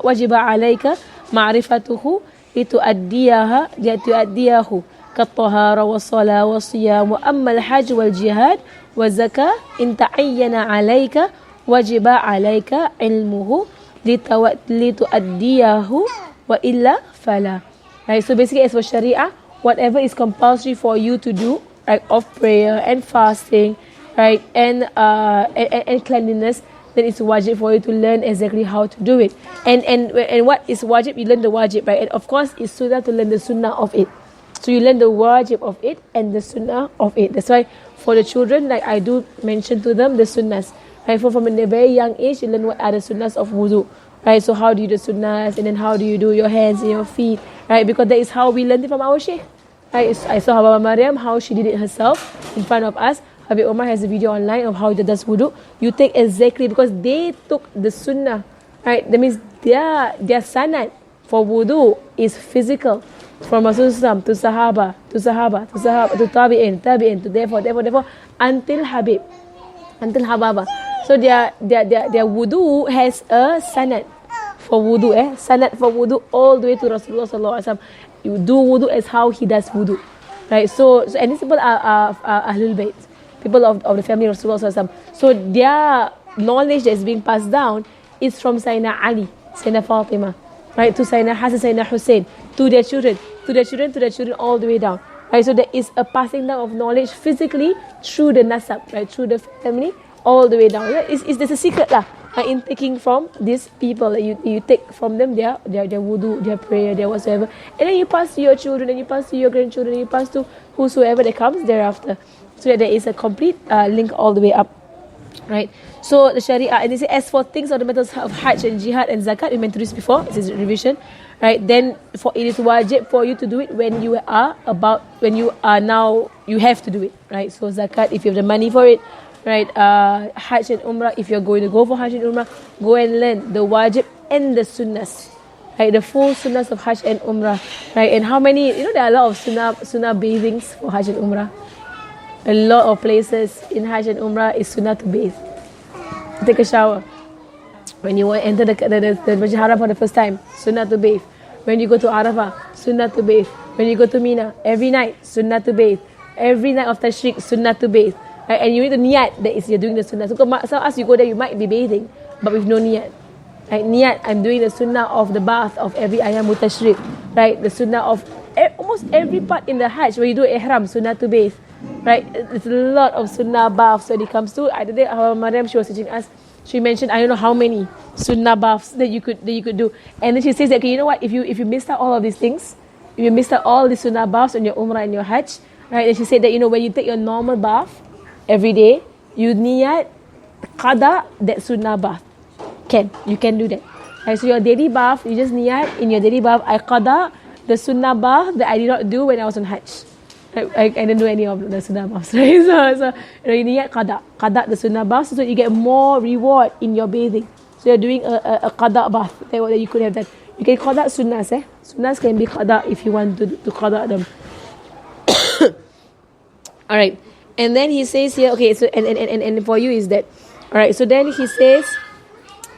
وجب عليك معرفته لتؤديه كالطهارة والصلاة والصيام. وأما الحج والجهاد والزكاة إن تعين عليك وجب عليك علمه لِتُؤَدِّيَهُ وَإِلَّا فَلَا. Right, so basically as for Sharia, whatever is compulsory for you to do, right, of prayer and fasting, right, and cleanliness, then it's wajib for you to learn exactly how to do it. And what is wajib? You learn the wajib, right? And of course, it's sunnah to learn the sunnah of it. So you learn the wajib of it and the sunnah of it. That's why for the children, like I do mention to them the sunnahs. Right, from a very young age, you learn what are the sunnahs of wudu. Right, so how do you do sunnahs, and then how do you do your hands and your feet, right? Because that is how we learned it from our sheikh. Right, I saw Hababa Maryam, how she did it herself in front of us. Habib Omar has a video online of how he does wudu. You take exactly, because they took the sunnah, right? That means their sanad for wudu is physical. From Rasulullah to Sahaba, to Tabi'in, to therefore, until Habib, until Hababa. So their wudu has a sanad for wudu, sanad for wudu all the way to Rasulullah sallallahu alaihi wasallam. You do wudu as how he does wudu, right? So and these people are Ahlul Bayt, people of the family of Rasulullah sallallahu alaihi wasallam. So their knowledge that is being passed down is from Sayyidina Ali, Sayyidina Fatima, right, to Sayyidina Hassan, Sayyidina Hussein, to their children, all the way down. Right, so there is a passing down of knowledge physically through the nasab, right, through the family, all the way down. There's a secret lah, in taking from these people. You take from them their wudu, their prayer, their whatsoever, and then you pass to your children, and you pass to your grandchildren, and you pass to whosoever that comes thereafter. So that there is a complete link all the way up. Right, so the Sharia, and they say as for things on the matters of Hajj and Jihad and Zakat, we went through this before. This is revision, right? Then it is wajib for you to do it when you are now, you have to do it, right? So Zakat, if you have the money for it, right? Hajj and Umrah, if you're going to go for Hajj and Umrah, go and learn the wajib and the sunnahs, right? The full sunnahs of Hajj and Umrah, right? And how many, there are a lot of sunnah bathings for Hajj and Umrah. A lot of places in Hajj and Umrah is sunnah to bathe. Take a shower. When you enter the Masjid Haram for the first time, sunnah to bathe. When you go to Arafah, sunnah to bathe. When you go to Mina, every night, sunnah to bathe. Every night of Tashriq, sunnah to bathe. Right? And you need to niyat that is you're doing the sunnah. So as you go there, you might be bathing, but with no niyat. Right? Niyat, I'm doing the sunnah of the bath of every ayam Tashriq. Right? The sunnah of almost every part in the Hajj where you do ihram, sunnah to bathe. Right, it's a lot of sunnah baths when it comes to. I did Maryam, she was teaching us. She mentioned I don't know how many sunnah baths that you could do. And then she says that, okay, you know what? If you missed out all of these things, if you missed out all the sunnah baths on your Umrah and your Hajj, right? And she said that when you take your normal bath every day, you niyat qada that sunnah bath. You can do that. Right, so your daily bath, you just niyat in your daily bath, I qada the sunnah bath that I did not do when I was on Hajj. I didn't do any of the sunnah baths, right? So you need qada the sunnah baths, so you get more reward in your bathing. So you're doing a qada bath that you could have done. You can qada sunnahs, Sunnahs can be qada if you want to qada them. All right, and then he says here, okay, so and for you is that, all right. So then he says,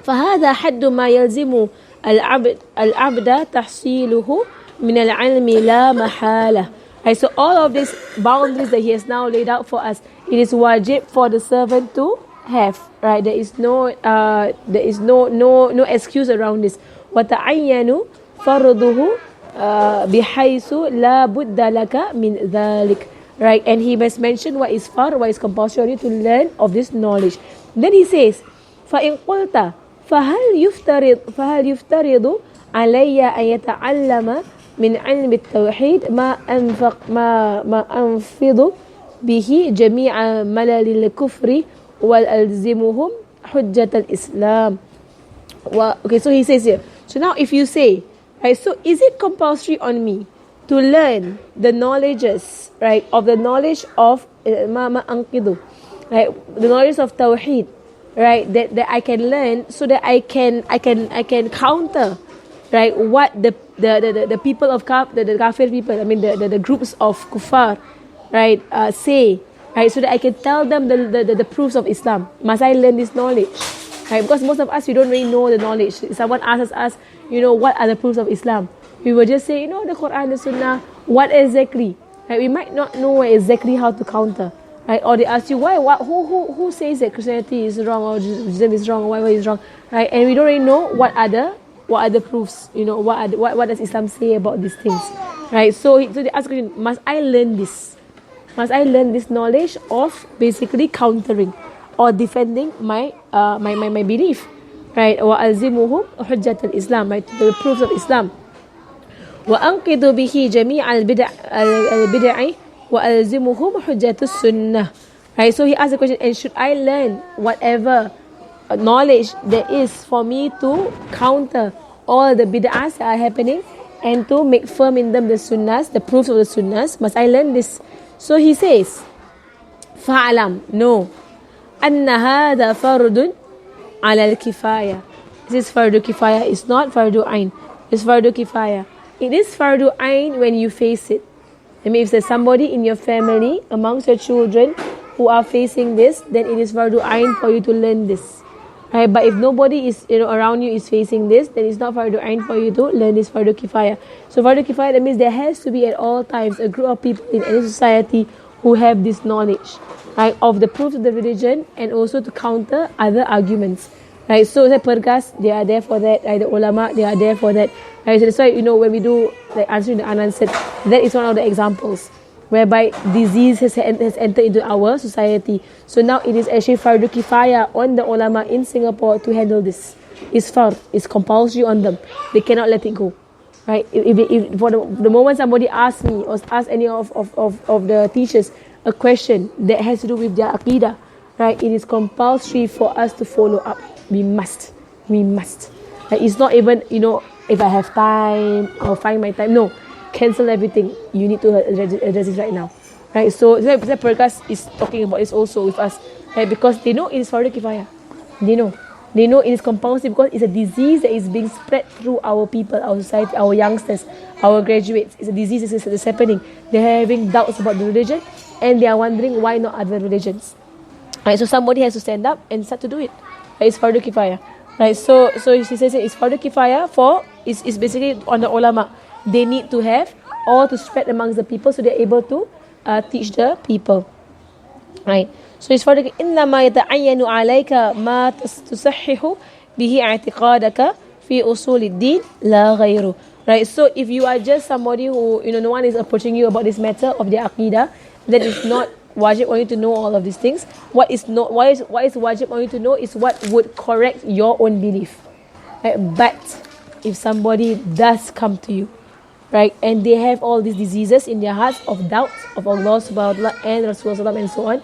فهذا حد ما يلزم العبد تحصيله من العلم لا محالة. Right, so all of these boundaries that he has now laid out for us, it is wajib for the servant to have. Right, there is no excuse around this. وَتَعَيَّنُ فَرْضُهُ بِحَيْثُ لَا بُدَّ لَكَ مِنْ ذَلِكَ. Right, and he must mention what is fard, what is compulsory to learn of this knowledge. Then he says, فَإِنْ قُلْتَ فَهَلْ يُفْتَرِضُ عَلَيَّ أَن يَتَعَلَّمَ من علم التوحيد ما أنفض به جميع ملل الكفر وألزمهم حجة الإسلام. Okay, so he says here, so now if you say, right, so is it compulsory on me to learn the knowledges, right, of the knowledge of ما أنقض, right, the knowledge of Tawheed, right, that I can learn so that I can counter, right, what the people of the kafir people, I mean the groups of kuffar, right, say, right, so that I can tell them the proofs of Islam. Must I learn this knowledge? Right, because most of us, we don't really know the knowledge. Someone asks us, what are the proofs of Islam? We will just say, the Quran, the Sunnah. What exactly? Right, we might not know exactly how to counter. right? Or they ask you why, who says that Christianity is wrong or Judaism is wrong or whatever is wrong, right? And we don't really know what other proofs, what does Islam say about these things, right? So they ask the question, must I learn this? Must I learn this knowledge of basically countering or defending my belief, right? وَأَلْزِمُهُمْ حُجَّةَ الْإِسْلام, right? The proofs of Islam. وَأَنْقِذُ بِهِ جَمِيعَ الْبِدَعِ وَأَلْزِمُهُمْ حُجَّةَ السُّنَّةِ. Right? So he asked the question, and should I learn whatever knowledge there is for me to counter all the bid'ahs that are happening and to make firm in them the sunnahs, the proofs of the sunnahs? Must I learn this? So he says, فَعْلَمْ, no, أَنَّ هَذَا فَرْضٌ عَلَى الْكِفَايَةِ. This is fardu kifaya, it's not fardu ain. It's fardu kifaya. It is fardu ain when you face it. I mean, if there's somebody in your family, amongst your children, who are facing this, then it is fardu ain for you to learn this. Right? But if nobody is around you is facing this, then it's not fardu ain for you to learn this fardu kifaya. So fardu kifaya, that means there has to be at all times a group of people in any society who have this knowledge, right, of the proofs of the religion and also to counter other arguments. Right, so the Pergas, they are there for that. Right, the ulama, they are there for that. Right, so that's why when we do like answering the unanswered, that is one of the examples whereby disease has entered into our society. So now it is actually fardu kifaya on the ulama in Singapore to handle this. It's fard, it's compulsory on them. They cannot let it go. Right, if for the moment somebody asks me or asks any of the teachers a question that has to do with their aqidah, right, it is compulsory for us to follow up. We must. Like, it's not even, if I have time, I'll find my time. No, cancel everything. You need to address this right now. Right, so that podcast is talking about this also with us. Right, because they know it is fardu kifaya. They know it is compulsory because it's a disease that is being spread through our people, our society, our youngsters, our graduates. It's a disease that is happening. They're having doubts about the religion and they are wondering why not other religions. Right, so somebody has to stand up and start to do it. Right, it's fardu kifaya. Right, so she says it's fardu kifaya for it's basically on the ulama. They need to have all to spread amongst the people so they're able to teach the people. Right. So it's fardu إنما يتعين عليك ما تصحح به اعتقادك في أصول الدين لا غيره. Right. So if you are just somebody who no one is approaching you about this matter of their aqidah, then it's not wajib on you to know all of these things. What is wajib on you to know is what would correct your own belief. Right? But if somebody does come to you, right, and they have all these diseases in their hearts of doubts of Allah subhanahu wa ta'ala and Rasulullah and so on,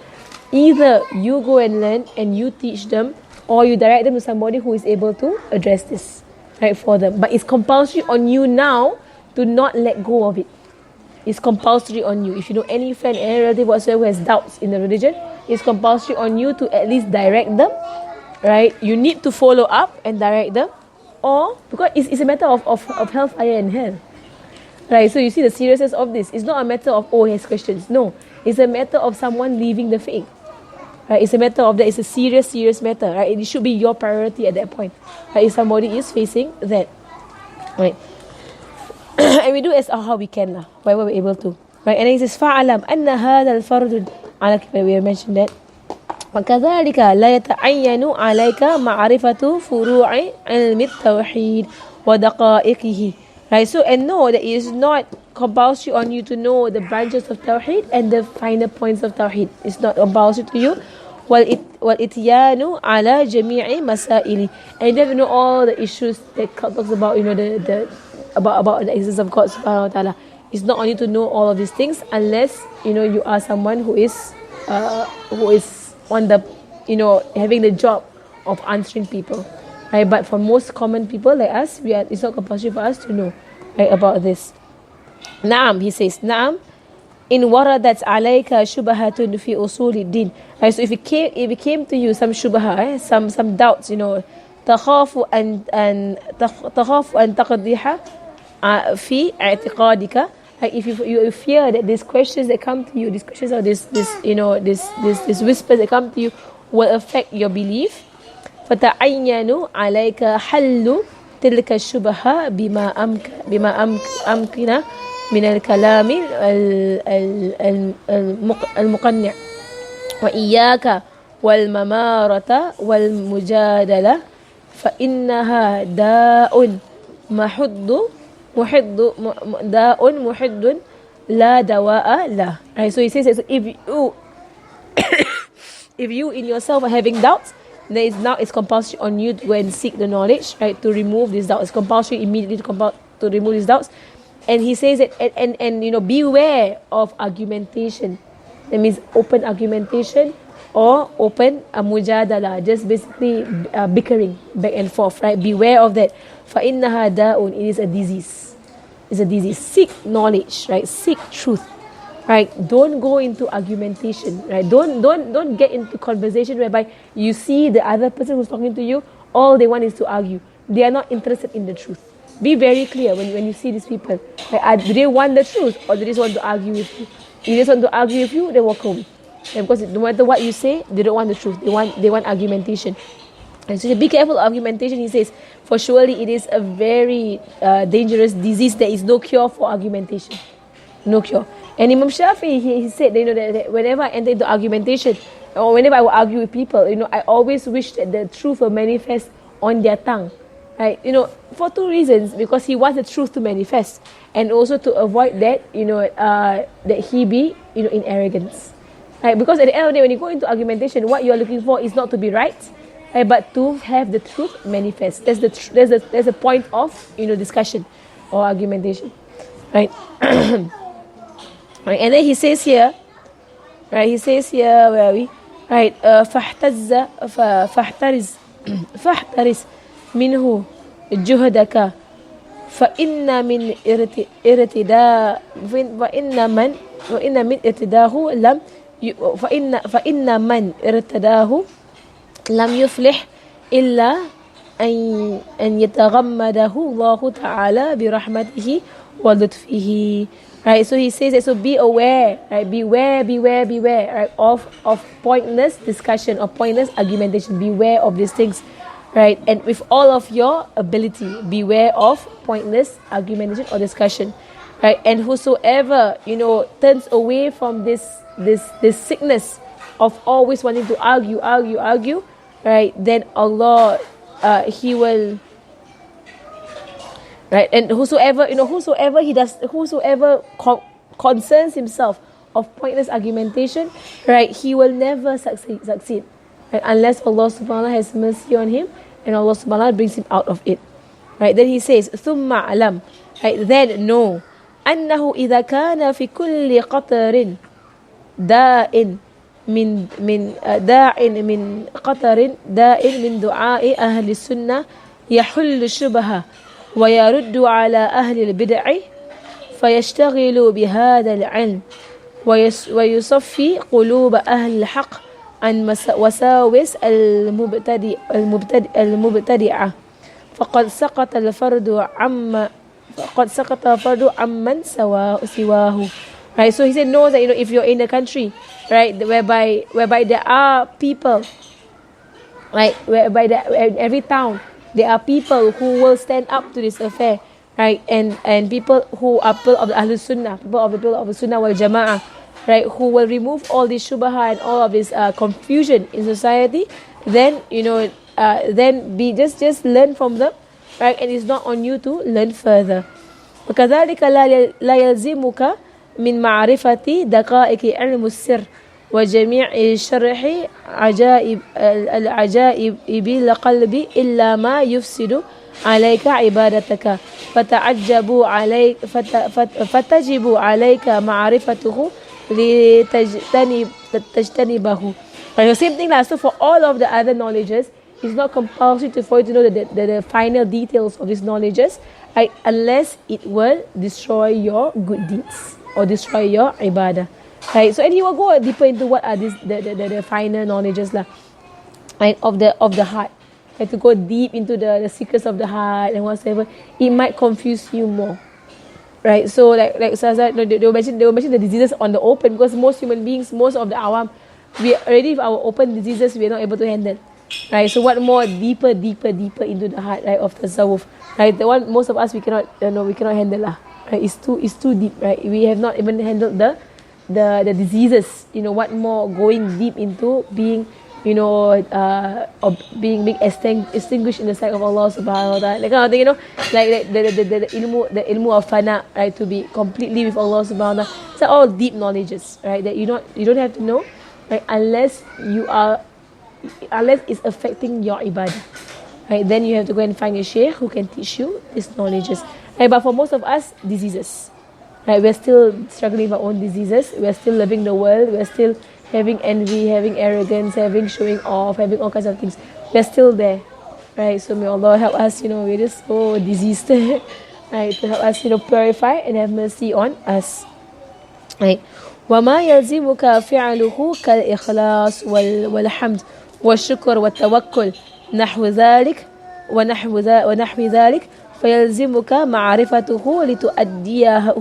either you go and learn and you teach them, or you direct them to somebody who is able to address this, right, for them. But it's compulsory on you now to not let go of it. It's compulsory on you. If you know any friend, any relative whatsoever who has doubts in the religion, it's compulsory on you to at least direct them, right? You need to follow up and direct them, or because it's a matter of hellfire and hell, right? So you see the seriousness of this. It's not a matter of he has questions. No, it's a matter of someone leaving the faith, right? It's a matter of that. It's a serious matter, right? It should be your priority at that point, right? If somebody is facing that, right? And we do as how we can lah, wherever we're able to, right? And then he says, فَعَلَمْ أَنَّ هَذَا الْفَرْضُ عَلَى الْكِفَايَةِ. We have mentioned that. وَكَذَلِكَ لَا يَتَعَيَّنُ عَلَيْكَ مَعْرِفَةُ فُرُوعِ عِلْمِ التَّوْحِيدِ وَدَقَائِقِهِ. Right? So, and no, that it is not compulsory on you to know the branches of Tawheed and the finer points of Tawheed. It's not compulsory to you. وَالْإِتْيَانُ عَلَى جَمِيعِ مَسَائِلِ. And you have to know all the issues that talks about, about the existence of God subhanahu wa ta'ala. It's not on you to know all of these things unless you are someone who is on the having the job of answering people, right? But for most common people like us, it's not compulsory for us to know, right, about this. Naam, he says, Naam, in waradat alayka shubhatun fi usuli din. Right, so if it came to you some shubha, some doubts, تخاف أن تقضيها في اعتقادك. If you fear that these questions that come to you, these questions or this whispers that come to you will affect your belief, فتعين عليك حل تلك الشبهة بما أمكن من الكلام المقنع. وإياك والممارة والمجادلة فإنها داء محض محض داء محض لا دواء له. Right, so he says that if you in yourself are having doubts, then it's compulsory on you to go and seek the knowledge, right, to remove these doubts. It's compulsory immediately to remove these doubts. And he says that and beware of argumentation. That means open argumentation or open mujadala, just basically bickering back and forth, right? Beware of that. فَإِنَّهَا دَاءٌ, it is a disease. It's a disease. Seek knowledge, right? Seek truth, right? Don't go into argumentation, right? Don't get into conversation whereby you see the other person who's talking to you, all they want is to argue. They are not interested in the truth. Be very clear when you see these people. Like, do they want the truth or do they just want to argue with you? If they just want to argue with you, then walk away. And because no matter what you say, they don't want the truth. They want argumentation. And so be careful of argumentation, he says, for surely it is a very dangerous disease. There is no cure for argumentation. No cure. And Imam Shafi, he said, that whenever I enter into argumentation, or whenever I will argue with people, I always wish that the truth will manifest on their tongue. Right? For two reasons. Because he wants the truth to manifest. And also to avoid that, that he be, in arrogance. Right? Because at the end of the day, when you go into argumentation, what you are looking for is not to be right, right, but to have the truth manifest. That's the point of discussion or argumentation, right? Right, and then he says here, right? He says here, where are we? Right, فاحترز منه جهدك فإن من ارتداء وإن من ارتداه لم فإن من ارتداه لم يفلح إلا أن يتغمده الله تعالى برحمته ولطفه. Right, so he says that, so be aware, right? Beware, right, of pointless discussion or pointless argumentation. Beware of these things, right? And with all of your ability, beware of pointless argumentation or discussion, right? And whosoever turns away from this sickness of always wanting to argue, right? Then Allah, He will. Right, and whosoever concerns himself of pointless argumentation, right, he will never succeed, right, unless Allah subhanahu wa ta'ala has mercy on him and Allah subhanahu wa ta'ala brings him out of it. Right, then he says, ثُمَّ عَلَمْ, right, then know, أَنَّهُ إِذَا كَانَ فِي كُلِّ قَطَرٍ دَاءٍ من دعاء أهل السنة يحل الشبهة ويرد على أهل البدع فيشتغل بهذا العلم ويصفي قلوب أهل الحق عن وساوس المبتدعة فقد سقط الفرد عمن سواه. Right, so he said, know that if you're in a country, right, whereby there are people, right, whereby in every town there are people who will stand up to this affair, right, and people who are people of the Ahlul Sunnah, people of the Sunnah wal Jama'ah, right, who will remove all this shubha and all of this confusion in society, then then be just learn from them, right, and it's not on you to learn further. وكذلك لا يلزمك من معرفة دقائق علم السر وجميع شرح العجائب القلب إلا ما يفسد عليك عبادتك فتجب عليك معرفته لتجتنبه. Right, the same thing so for all of the other knowledges, it's not compulsory for you to know the final details of these knowledges, right, unless it will destroy your good deeds or destroy your ibadah. Right, so and he will go deeper into what are these the finer knowledges right, of the heart. Right, to go deep into the secrets of the heart and whatsoever. It might confuse you more. Right, so like Saza, they will mention the diseases on the open, because most human beings, most of the awam, we already with our open diseases we are not able to handle. Right, so what more deeper into the heart, right, of tasawwuf. Right, the one most of us we cannot handle Right, it's too deep. Right, we have not even handled the diseases, what more going deep into being, or being extinguished in the sight of Allah subhanahu wa ta'ala. That kind of thing, like the ilmu of fana, right? To be completely with Allah subhanahu wa ta'ala. It's all deep knowledges, right? That you don't have to know, right? Unless it's affecting your ibadah. Right? Then you have to go and find a sheikh who can teach you these knowledges. Right? But for most of us, diseases. Right? We're still struggling with our own diseases. We're still living the world. We're still having envy, having arrogance, having showing off, having all kinds of things. We're still there. Right? So may Allah help us, we're just so diseased. Right? To help us, purify and have mercy on us. Right? وما يلزمك فعله كالإخلاص والحمد والشكر والتوكل نحو ذلك ونحو ذلك فيلزمك معرفته لتؤديه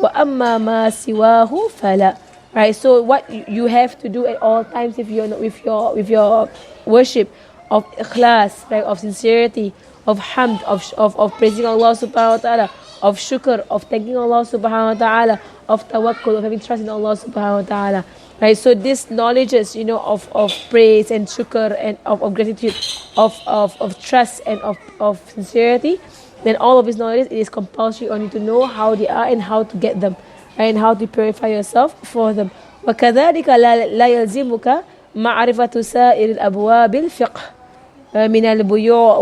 وأما ما سواه فلا. Right, so what you have to do at all times if you're with your worship of ikhlas, right, of sincerity, of hamd, of praising Allah subhanahu wa ta'ala, of shukr, of thanking Allah subhanahu wa ta'ala, of tawakkul, of having trust in Allah subhanahu wa ta'ala. Right, so this knowledges, of praise and shukr and of gratitude, of trust and of sincerity, then all of these knowledge, it is compulsory on you to know how they are and how to get them, and how to purify yourself for them. وكذلك لا يلزمك معرفة سائر الأبواب الفقه من البيوع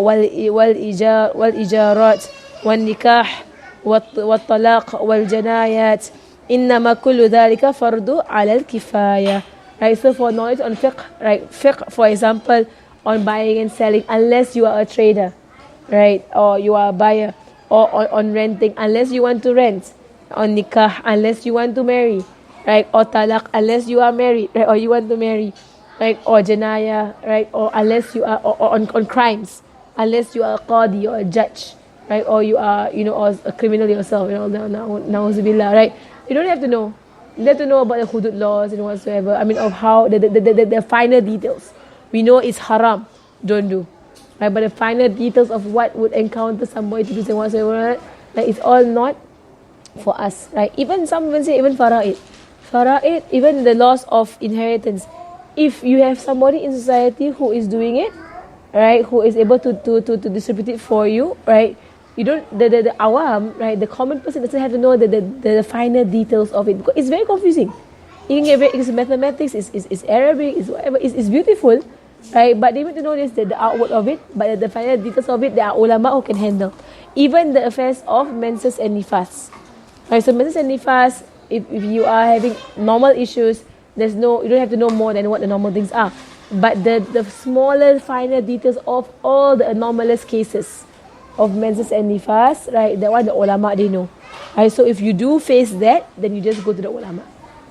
والإيجارات والنكاح والطلاق والجنايات إنما كل ذلك فرض على الكفاية. Right, so for knowledge on fiqh, right, fiqh, for example, on buying and selling, unless you are a trader, right, or you are a buyer, or on renting, unless you want to rent, on nikah, unless you want to marry, right, or talaq, unless you are married, right, or you want to marry, right, or janaya, right, or unless you are or on crimes, unless you are a qadi or a judge, right, or you are, or a criminal yourself, na'uzubillah, right. You don't have to know. You have to know about the hudud laws and whatsoever. I mean, of how the finer details. We know it's haram, don't do. Right, but the finer details of what would encounter somebody to do and whatsoever, like, it's all not for us, right? Even some even say even fara'id, even the laws of inheritance. If you have somebody in society who is doing it, right, who is able to distribute it for you, right, you don't the awam, right, the common person doesn't have to know the finer details of it, because it's very confusing. It's mathematics, it's Arabic, it's whatever, it's beautiful, right, but they need to know this, the outward of it, but the finer details of it, there are ulama who can handle. Even the affairs of menses and nifas. Right, so menses and nifas, if you are having normal issues, you don't have to know more than what the normal things are. But the smaller, finer details of all the anomalous cases of menses and nifas, right, that one the ulama, they know. Right, so if you do face that, then you just go to the ulama.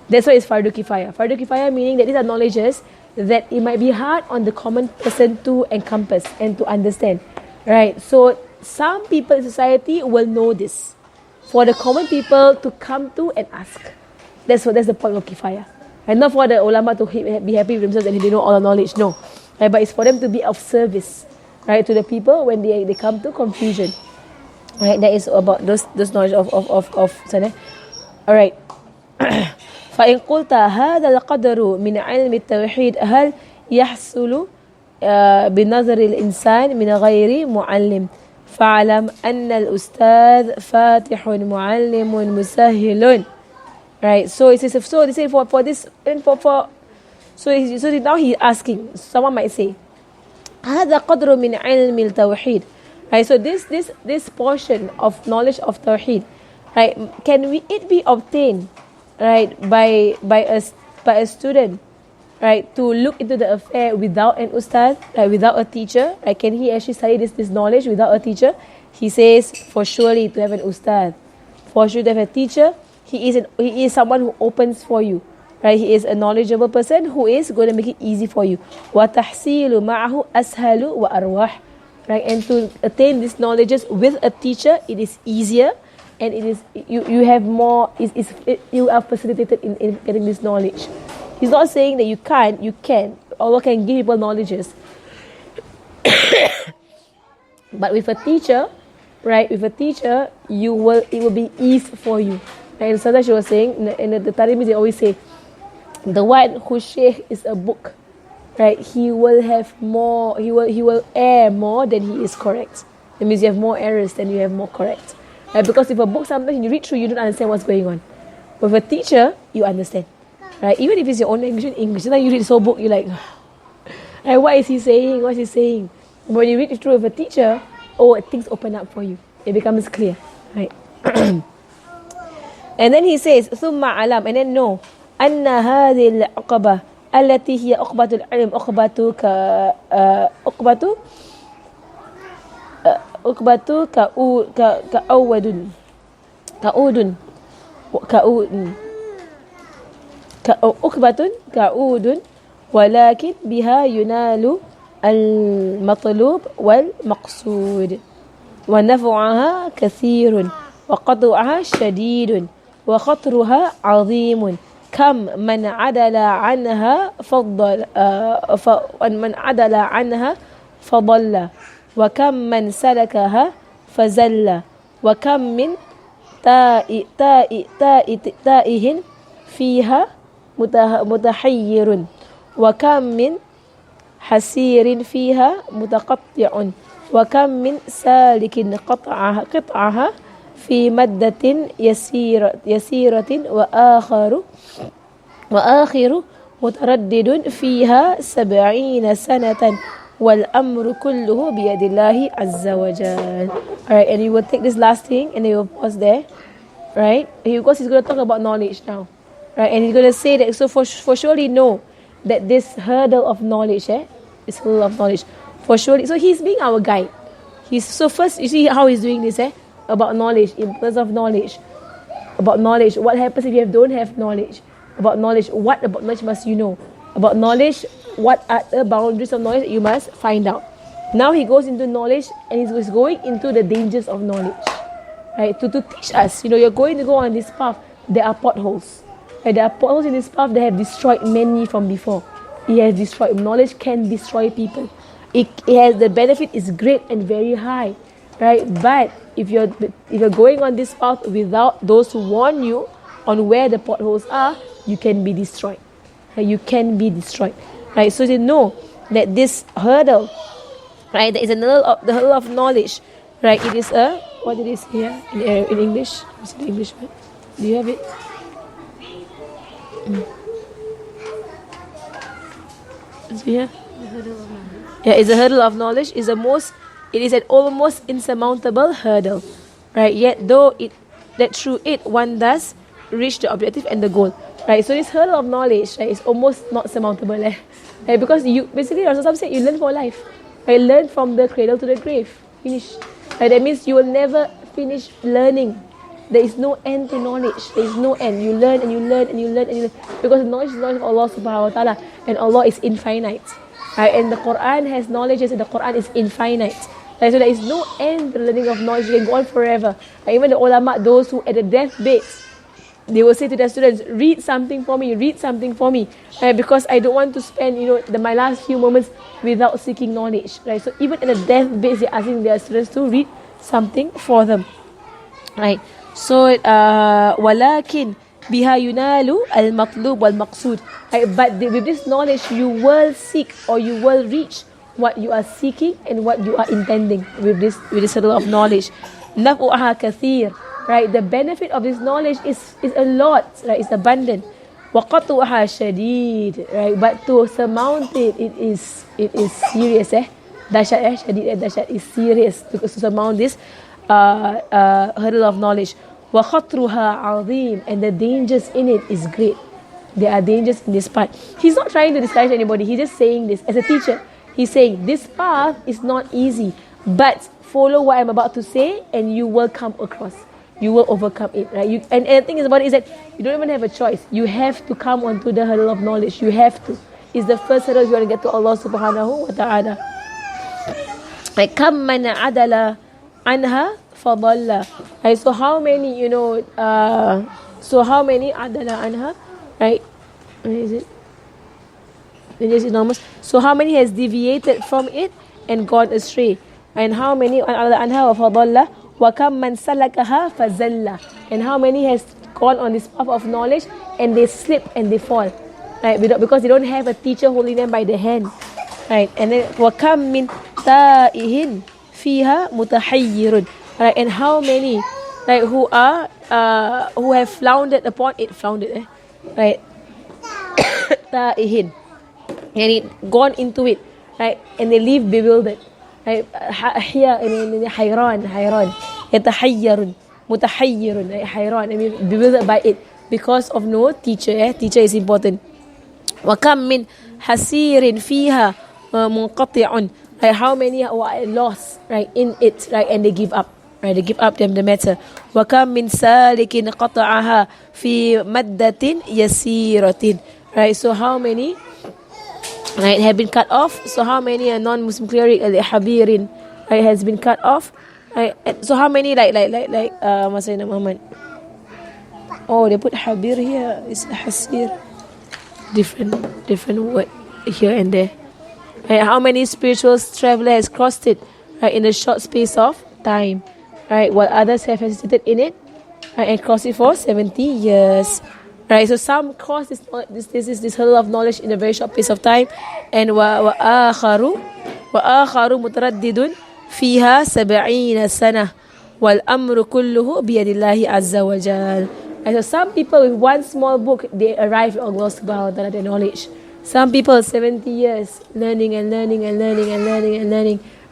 That's why it's fardu kifaya. Fardu kifaya meaning that these are knowledges that it might be hard on the common person to encompass and to understand. Right, so some people in society will know this. For the common people to come to and ask. That's the point of kifaya. And not for the ulama to be happy with themselves and they know all the knowledge. No. Right, but it's for them to be of service, right, to the people when they come to confusion. Right, that is about those knowledge of sana. Alright. فإن قلت هذا القدر من علم التوحيد هل يحصل بنظر الإنسان من غير معلم فاعلم أن الأستاذ فاتح معلم مسهل. Right, so it says, so they say for this and so now he's asking, someone might say هذا قدر من علم التوحيد. Right, so this portion of knowledge of tawheed, right, can it be obtained, right, by a student, right, to look into the affair without an ustad, right, without a teacher, right? Can he actually study this knowledge without a teacher? He says, for surely to have an ustad, for sure to have a teacher, he is someone who opens for you, right? He is a knowledgeable person who is going to make it easy for you. وَتَحْصِيلُ مَعَهُ أَسْهَلُ وَأَرْوَحُ. Right, and to attain these knowledges with a teacher, it is easier, and it is you have more. You are facilitated in getting this knowledge. He's not saying that you can't. You can. Allah can give people knowledges. But with a teacher, right? With a teacher, it will be ease for you. And sometimes she was saying, in the Tarimis they always say, the one whose sheikh is a book, right? He will have more. He will err more than he is correct. That means you have more errors than you have more correct. Right? Because if a book sometimes you read through, you don't understand what's going on. But with a teacher, you understand. Right? Even if it's your own language in English, sometimes you read this whole book, you're like, right, what is he saying? What is he saying? But when you read it through with a teacher, things open up for you. It becomes clear. Right? And then he says, ثم علم, and then know, أن هذه العقبة التي هي عقبة العلم عقبة كعود ولكن بها ينال المطلوب والمقصود ونفعها كثير وقطعها شديد وخطرها عظيم كم من عدل عنها فضل وكم من سلكها فزل وكم من تائه فيها متحير وكم من حسير فيها متقطع وكم من سالك قطعها في مدة يسيرة وآخر متردد فيها 70 سنة والأمر كله بيد الله عز وجل. Alright, and you will take this last thing and you will pause there. Right? Because he's going to talk about knowledge now. Right? And he's going to say that, so for surely know that this hurdle of knowledge, this hurdle of knowledge, for surely, so he's being our guide. So first, you see how he's doing this, about knowledge, importance of knowledge, about knowledge, what happens if you don't have knowledge, about knowledge, what about knowledge must you know, about knowledge, what are the boundaries of knowledge that you must find out. Now he goes into knowledge and he's going into the dangers of knowledge, right? To teach us, you're going to go on this path, there are potholes. Right? There are potholes in this path that have destroyed many from before. It has destroyed, knowledge can destroy people. It has, the benefit is great and very high, right? But if you're going on this path without those who warn you on where the potholes are, you can be destroyed. Right? You can be destroyed, right? So they know that this hurdle, right, there is the hurdle of knowledge, right? It is what it is here in English. Is it the English word? Do you have it? It's here. Yeah, it's a hurdle of knowledge. It is an almost insurmountable hurdle, right? Yet though through it one does reach the objective and the goal, right? So this hurdle of knowledge, right, is almost not surmountable, right? Because you basically, Rasulullah said, you learn for life, right? Learn from the cradle to the grave, finish. Right? That means you will never finish learning. There is no end to knowledge. There is no end. You learn and you learn and you learn and you learn, because knowledge is knowledge of Allah subhanahu wa ta'ala, and Allah is infinite. Right? And the Quran has knowledges, and the Quran is infinite. Right? So there is no end to the learning of knowledge. You can go on forever. Right? Even the ulama, those who at the deathbed, they will say to their students, read something for me, right? Because I don't want to spend, my last few moments without seeking knowledge. Right? So even at the deathbed, they're asking their students to read something for them. Right? So ولكن بها ينال المطلوب والمقصود. But with this knowledge, you will seek or you will reach what you are seeking and what you are intending with this hurdle of knowledge. نفعها كثير. Right? The benefit of this knowledge is a lot. Right? It's abundant. وقطعها شديد. Right? But to surmount it, it is serious. Dahsyat, شديد, dahsyat is serious to surmount this hurdle of knowledge. وَخَطْرُهَا عَظِيمٌ. And the dangers in it is great. There are dangers in this path. He's not trying to discourage anybody. He's just saying this. As a teacher, he's saying this path is not easy, but follow what I'm about to say and you will come across. You will overcome it. Right? And the thing about it is that you don't even have a choice. You have to come onto the hurdle of knowledge. You have to. It's the first hurdle you want to get to Allah subhanahu wa ta'ala. Like, كَمْ مَنْ عَدَلَ عَنْهَا فَضَلَّ. Right, so how many, how many adala anha, right? Where is it? It is enormous. So how many has deviated from it and gone astray? And how many adala anha wa fadalla wa kam man salakaha fazalla? And how many has gone on this path of knowledge and they slip and they fall, right? Because they don't have a teacher holding them by the hand, right? And then وَكَمْ مِنْ تَائِهٍ فِيهَا مُتَحَيِّرٌ, right? And how many, right, who have floundered upon it, right? تَائِهٍ, and it gone into it, right? And they leave bewildered, right? Here in hayran, yatahayyarun, mutahayyirun, right? Hayran, I mean bewildered by it because of no teacher. Teacher is important. وَكَمْ مِنْ حَسِيرٍ فِيهَا مُنْقَطِعٌ, right? How many are lost, right, in it, right? And they give up, right? They give up them the matter. وَكَمْ مِنْ سَالِكٍ قَطَعَهَا فِي مَدَّةٍ يَسِيرَةٍ, right? So how many, right, have been cut off? So how many a non-Muslim cleric, habirin, right, has been cut off, right? So how many like Masayna Muhammad? Oh, they put habir here. It's hasir. Different word here and there. Right? How many spiritual travelers has crossed it, right, in a short space of time, right? While others have hesitated in it, right, and crossed it for 70 years. Right, so some cross this hurdle of knowledge in a very short space of time, and وآخر متردد فيها 70 سنة والأمر كله بيد الله عز وجل. And so some people with one small book, they arrive at Allah subhanahu wa ta'ala, their knowledge. Some people 70 years learning,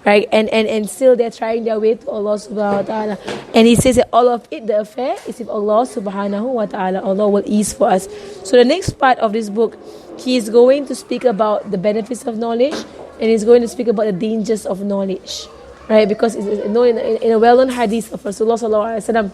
right? And still they're trying their way to Allah subhanahu wa ta'ala. And he says that all of it, the affair is with Allah subhanahu wa ta'ala. Allah will ease for us. So the next part of this book, he is going to speak about the benefits of knowledge, and he's going to speak about the dangers of knowledge, right? Because it's known in a well-known hadith of Rasulullah sallallahu alaihi wasallam.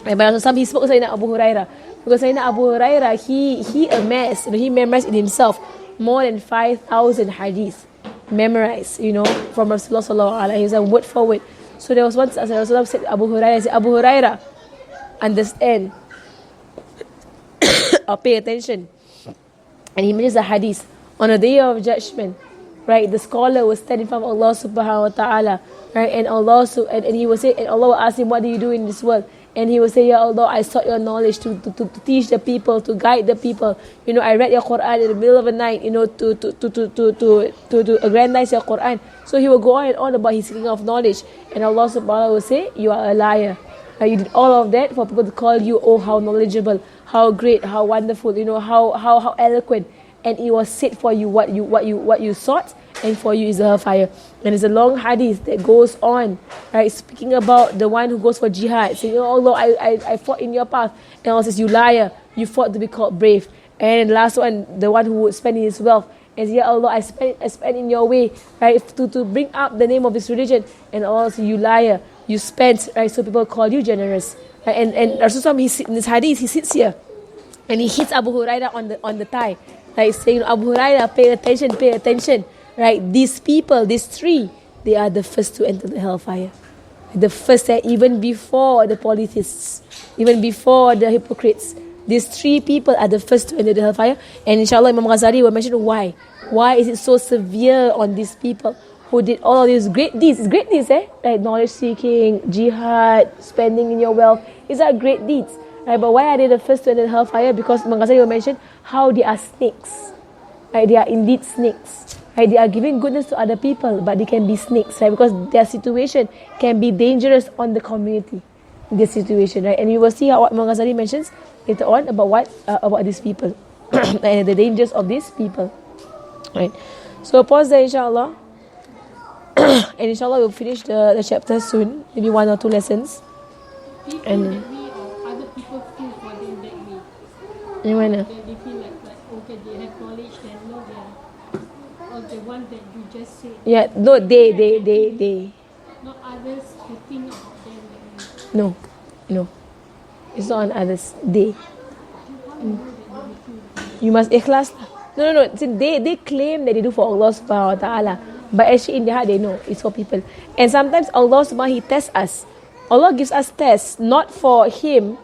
But also some he spoke Sayyidina Abu Hurairah, because Sayyidina Abu Hurairah he amassed, he memorized in himself more than 5,000 hadith memorized, from Rasulullah sallallahu alaihi wasallam, word for word. So there was once as Rasulullah said Abu Hurairah, understand or pay attention. And he mentions the hadith on the day of judgment, right? The scholar will stand in front of Allah subhanahu wa ta'ala, right? And and he will say, and Allah will ask him, what do you do in this world? And he will say, Ya Allah, I sought your knowledge to teach the people, to guide the people. I read your Quran in the middle of the night, to aggrandize your Quran. So he will go on and on about his seeking of knowledge. And Allah subhanahu wa ta'ala will say, you are a liar. You did all of that for people to call you, oh, how knowledgeable, how great, how wonderful, how eloquent. And it was said for you what you sought, and for you is the hellfire. And it's a long hadith that goes on, right, speaking about the one who goes for jihad, saying, oh Allah, I fought in your path. And Allah says, you liar, you fought to be called brave. And the last one, the one who would spend his wealth, and say, Ya Allah, I spent in your way, right, to bring up the name of this religion. And Allah says, you liar, you spent, right, so people call you generous. Right? And Rasulullah, in this hadith, he sits here and he hits Abu Hurairah on the thigh, right, saying, Abu Hurairah, pay attention. Right, these people, these three, they are the first to enter the hellfire. The first, even before the polytheists, even before the hypocrites. These three people are the first to enter the hellfire. And inshallah, Imam Ghazali will mention why. Why is it so severe on these people who did all of these great deeds? It's great deeds, Like knowledge seeking, jihad, spending in your wealth. These are great deeds. Right, but why are they the first to enter the hellfire? Because Imam Ghazali will mention how they are snakes. Right, they are indeed snakes. Right, they are giving goodness to other people, but they can be snakes, right? Because their situation can be dangerous on the community. Their situation, right? And we will see how Imam Ghazali mentions later on about these people and the dangers of these people, right? So pause there, inshallah, and inshallah we'll finish the chapter soon, maybe 1 or 2 lessons. People and that way, or other people feel for them that way. In mana? They feel like okay, they have knowledge, they know they are. Or the one that you just said. Yeah, no, they. Not others who think about them that way. No. It's not on others. They. You must ikhlas. No. See, they claim that they do for Allah subhanahu wa ta'ala. But actually in their heart they know it's for people. And sometimes Allah subhanahu, He tests us. Allah gives us tests not for Him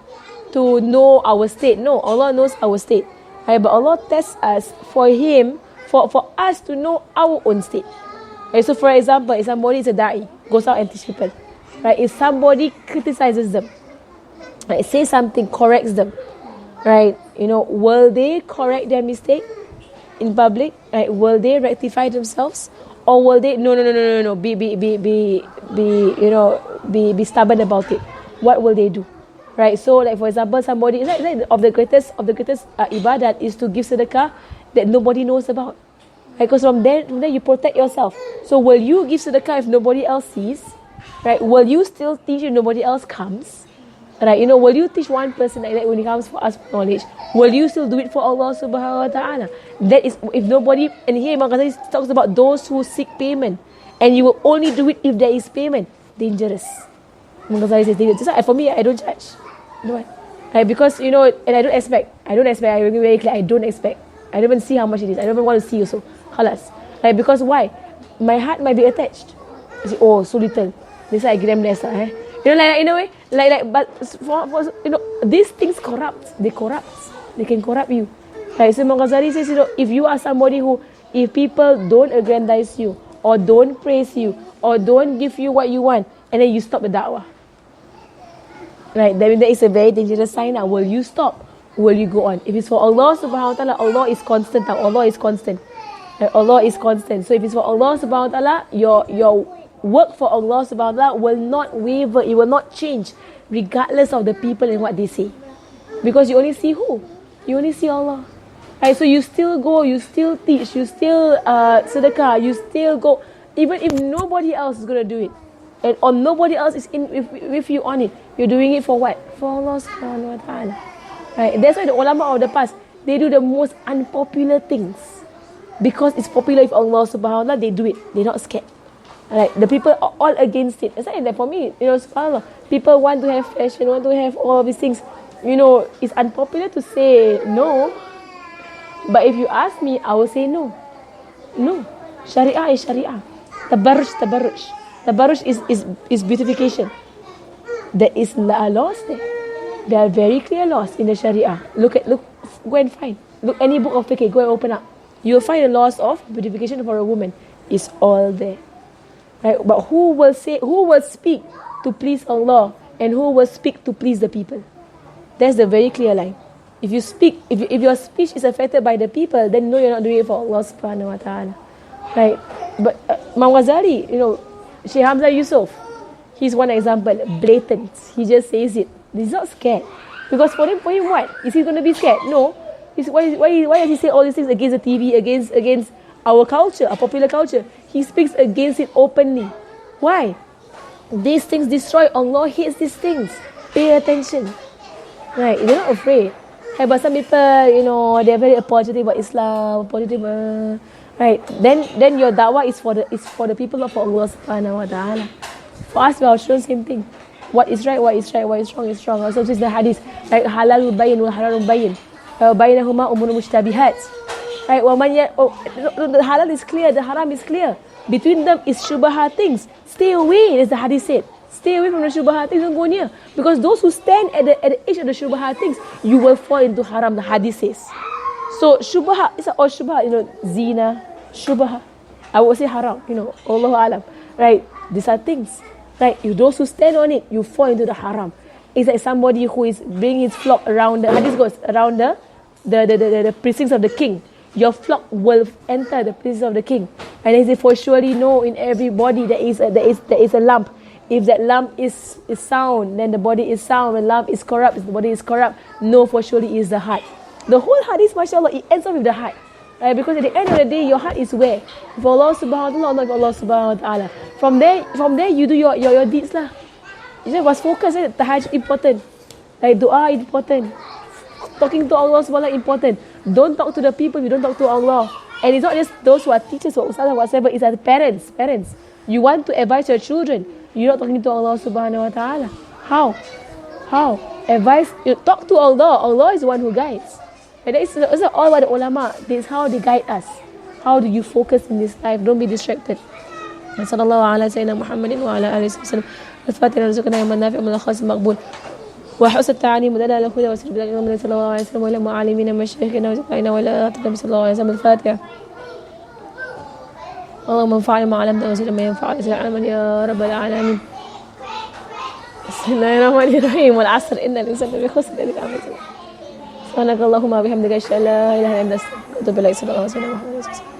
to know our state. No, Allah knows our state. Right? But Allah tests us for Him, for us to know our own state. Right? So for example, if somebody is a da'i, goes out and teach people. Right? If somebody criticizes them, right, say something, corrects them, right? Will they correct their mistake in public? Right? Will they rectify themselves, or will they no, be stubborn about it? What will they do? Right? So, like for example, somebody like of the greatest ibadat is to give sedekah that nobody knows about. Right? Because from there you protect yourself. So, will you give sedekah if nobody else sees? Right? Will you still teach if nobody else comes? Right? Will you teach one person like that when it comes for us for knowledge? Will you still do it for Allah subhanahu wa ta'ala? That is, if nobody, and here Imam Ghazali talks about those who seek payment, and you will only do it if there is payment. Dangerous. Imam Ghazali says dangerous. So for me, I don't judge. No, right? Because, and I don't expect. I will be very clear, I don't expect. I don't even see how much it is. I don't even want to see also. Khalas. Right? Because why? My heart might be attached. I say, oh, so little. This I give them less. Like in a way, but for these things corrupt. They corrupt. They can corrupt you. Right? So Imam Ghazali says, if you are somebody who, if people don't aggrandize you, or don't praise you, or don't give you what you want, and then you stop the da'wah. Right? Then that is a very dangerous sign. Now, will you stop? Will you go on? If it's for Allah subhanahu wa ta'ala, Allah is constant. Now, Allah is constant. Right? Allah is constant. So if it's for Allah subhanahu wa ta'ala, your work for Allah subhanahu wa ta'ala will not waver, it will not change regardless of the people and what they say, because you only see who? You only see Allah. Right? So you still go, you still teach, you still sedekah, you still go, even if nobody else is going to do it, and or nobody else is in with you on it, you're doing it for what? For Allah subhanahu wa ta'ala. Right? That's why the ulama of the past, they do the most unpopular things, because it's popular with Allah subhanahu wa ta'ala. They do it, they're not scared. Like the people are all against it. It's like that for me, subhanAllah. People want to have fashion, want to have all of these things. It's unpopular to say no. But if you ask me, I will say no. No. Sharia is Sharia. Tabarruj. Tabarruj is beautification. There is laws there. There are very clear laws in the Sharia. Look, go and find. Look, any book of fiqh, go and open up. You'll find the laws of beautification for a woman. It's all there. Right? But who will speak to please Allah, and who will speak to please the people? That's the very clear line. If you speak, if your speech is affected by the people, then no, you're not doing it for Allah subhanahu wa ta'ala. Right? But Imam Ghazali, Shaykh Hamza Yusuf, he's one example, blatant. He just says it. He's not scared. Because for him what? Is he going to be scared? No. Why does he say all these things against the TV, against our culture, our popular culture? He speaks against it openly. Why? These things destroy. Allah hates these things. Pay attention. Right? They're not afraid. Right? But some people, they're very apologetic about Islam, right? Then your da'wah is for the people, not for Allah subhanahu wa ta'ala. For us, we are showing same thing. What is right, what is wrong is wrong. Also, this is the hadith. Right? Halalul bayin wal halalul bayin. Bainahuma umur mushtabihat. Right? The halal is clear, the haram is clear. Between them is shubha things. Stay away, as the hadith said. Stay away from the shubha things, don't go near. Because those who stand at the edge of the shubha things, you will fall into haram, the hadith says. So shubha, it's all shubha, zina, shubha. I would say haram, Allahu alam. Right? These are things. Right? Those who stand on it, you fall into the haram. It's like somebody who is bringing his flock around the hadith goes around the precincts of the king. Your flock will enter the precincts of the king. And they say, for surely know in every body there is a lump. If that lump is sound, then the body is sound. When lump is corrupt, if the body is corrupt, know for surely is the heart. The whole hadith, mashallah, it ends up with the heart. Right? Because at the end of the day, your heart is where? For Allah subhanahu wa ta'ala, not for Allah subhanahu wa ta'ala. From there you do your deeds lah. You must focus. Tahajjud important. Like dua important. Talking to Allah subhanahu wa ta'ala important. Don't talk to the people, you don't talk to Allah. And it's not just those who are teachers or ustaz or whatever, it's the parents. You want to advise your children, you're not talking to Allah subhanahu wa ta'ala. How? Advise, talk to Allah. Allah is the one who guides. And it's not all about the ulama. This is how they guide us. How do you focus in this life? Don't be distracted. Sallallahu ala sayyidina Muhammadin wa ala alihi wa sallam. Al-Fatiha rizqana ya man nafi' wa khas maqbul. وحسن التعليم ودلال على الهدى وسر بلاد النبي صلى الله عليه وسلم وإلى معالمين مشايخنا وزكائنا وإلى النبي صلى الله عليه وسلم. الفاتحة. اللهم انفعنا ما علمنا وزدنا ما ينفعنا زد علما يا رب العالمين. بسم الله الرحمن الرحيم والعصر إن الإنسان لفي خسر إلا الذين آمنوا. سبحانك اللهم وبحمدك أشهد أن لا إله إلا أنت أستغفرك وأتوب إليك. صلى الله عليه وسلم.